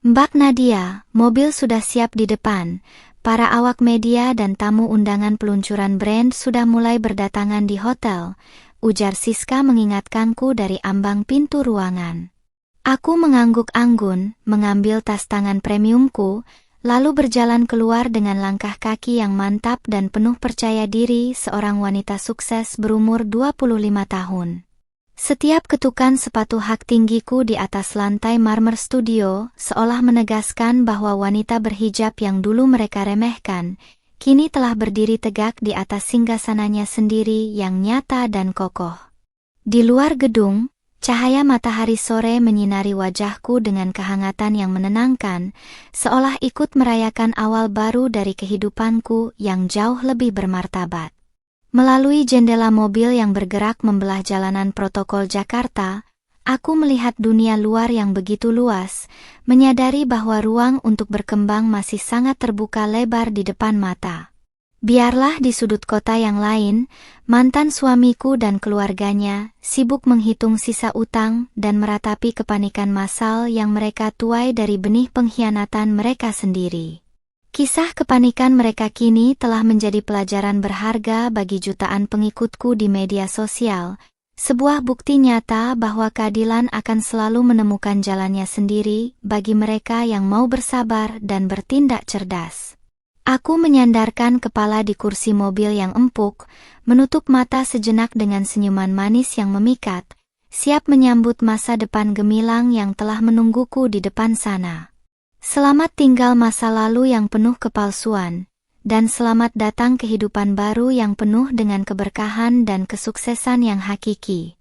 Mbak Nadia, mobil sudah siap di depan. Para awak media dan tamu undangan peluncuran brand sudah mulai berdatangan di hotel, ujar Siska mengingatkanku dari ambang pintu ruangan. Aku mengangguk anggun, mengambil tas tangan premiumku, lalu berjalan keluar dengan langkah kaki yang mantap dan penuh percaya diri seorang wanita sukses berumur 25 tahun. Setiap ketukan sepatu hak tinggiku di atas lantai marmer studio seolah menegaskan bahwa wanita berhijab yang dulu mereka remehkan, kini telah berdiri tegak di atas singgasananya sendiri yang nyata dan kokoh. Di luar gedung, cahaya matahari sore menyinari wajahku dengan kehangatan yang menenangkan, seolah ikut merayakan awal baru dari kehidupanku yang jauh lebih bermartabat. Melalui jendela mobil yang bergerak membelah jalanan protokol Jakarta, aku melihat dunia luar yang begitu luas, menyadari bahwa ruang untuk berkembang masih sangat terbuka lebar di depan mata. Biarlah di sudut kota yang lain, mantan suamiku dan keluarganya sibuk menghitung sisa utang dan meratapi kepanikan massal yang mereka tuai dari benih pengkhianatan mereka sendiri. Kisah kepanikan mereka kini telah menjadi pelajaran berharga bagi jutaan pengikutku di media sosial, sebuah bukti nyata bahwa keadilan akan selalu menemukan jalannya sendiri bagi mereka yang mau bersabar dan bertindak cerdas. Aku menyandarkan kepala di kursi mobil yang empuk, menutup mata sejenak dengan senyuman manis yang memikat, siap menyambut masa depan gemilang yang telah menungguku di depan sana. Selamat tinggal masa lalu yang penuh kepalsuan, dan selamat datang kehidupan baru yang penuh dengan keberkahan dan kesuksesan yang hakiki.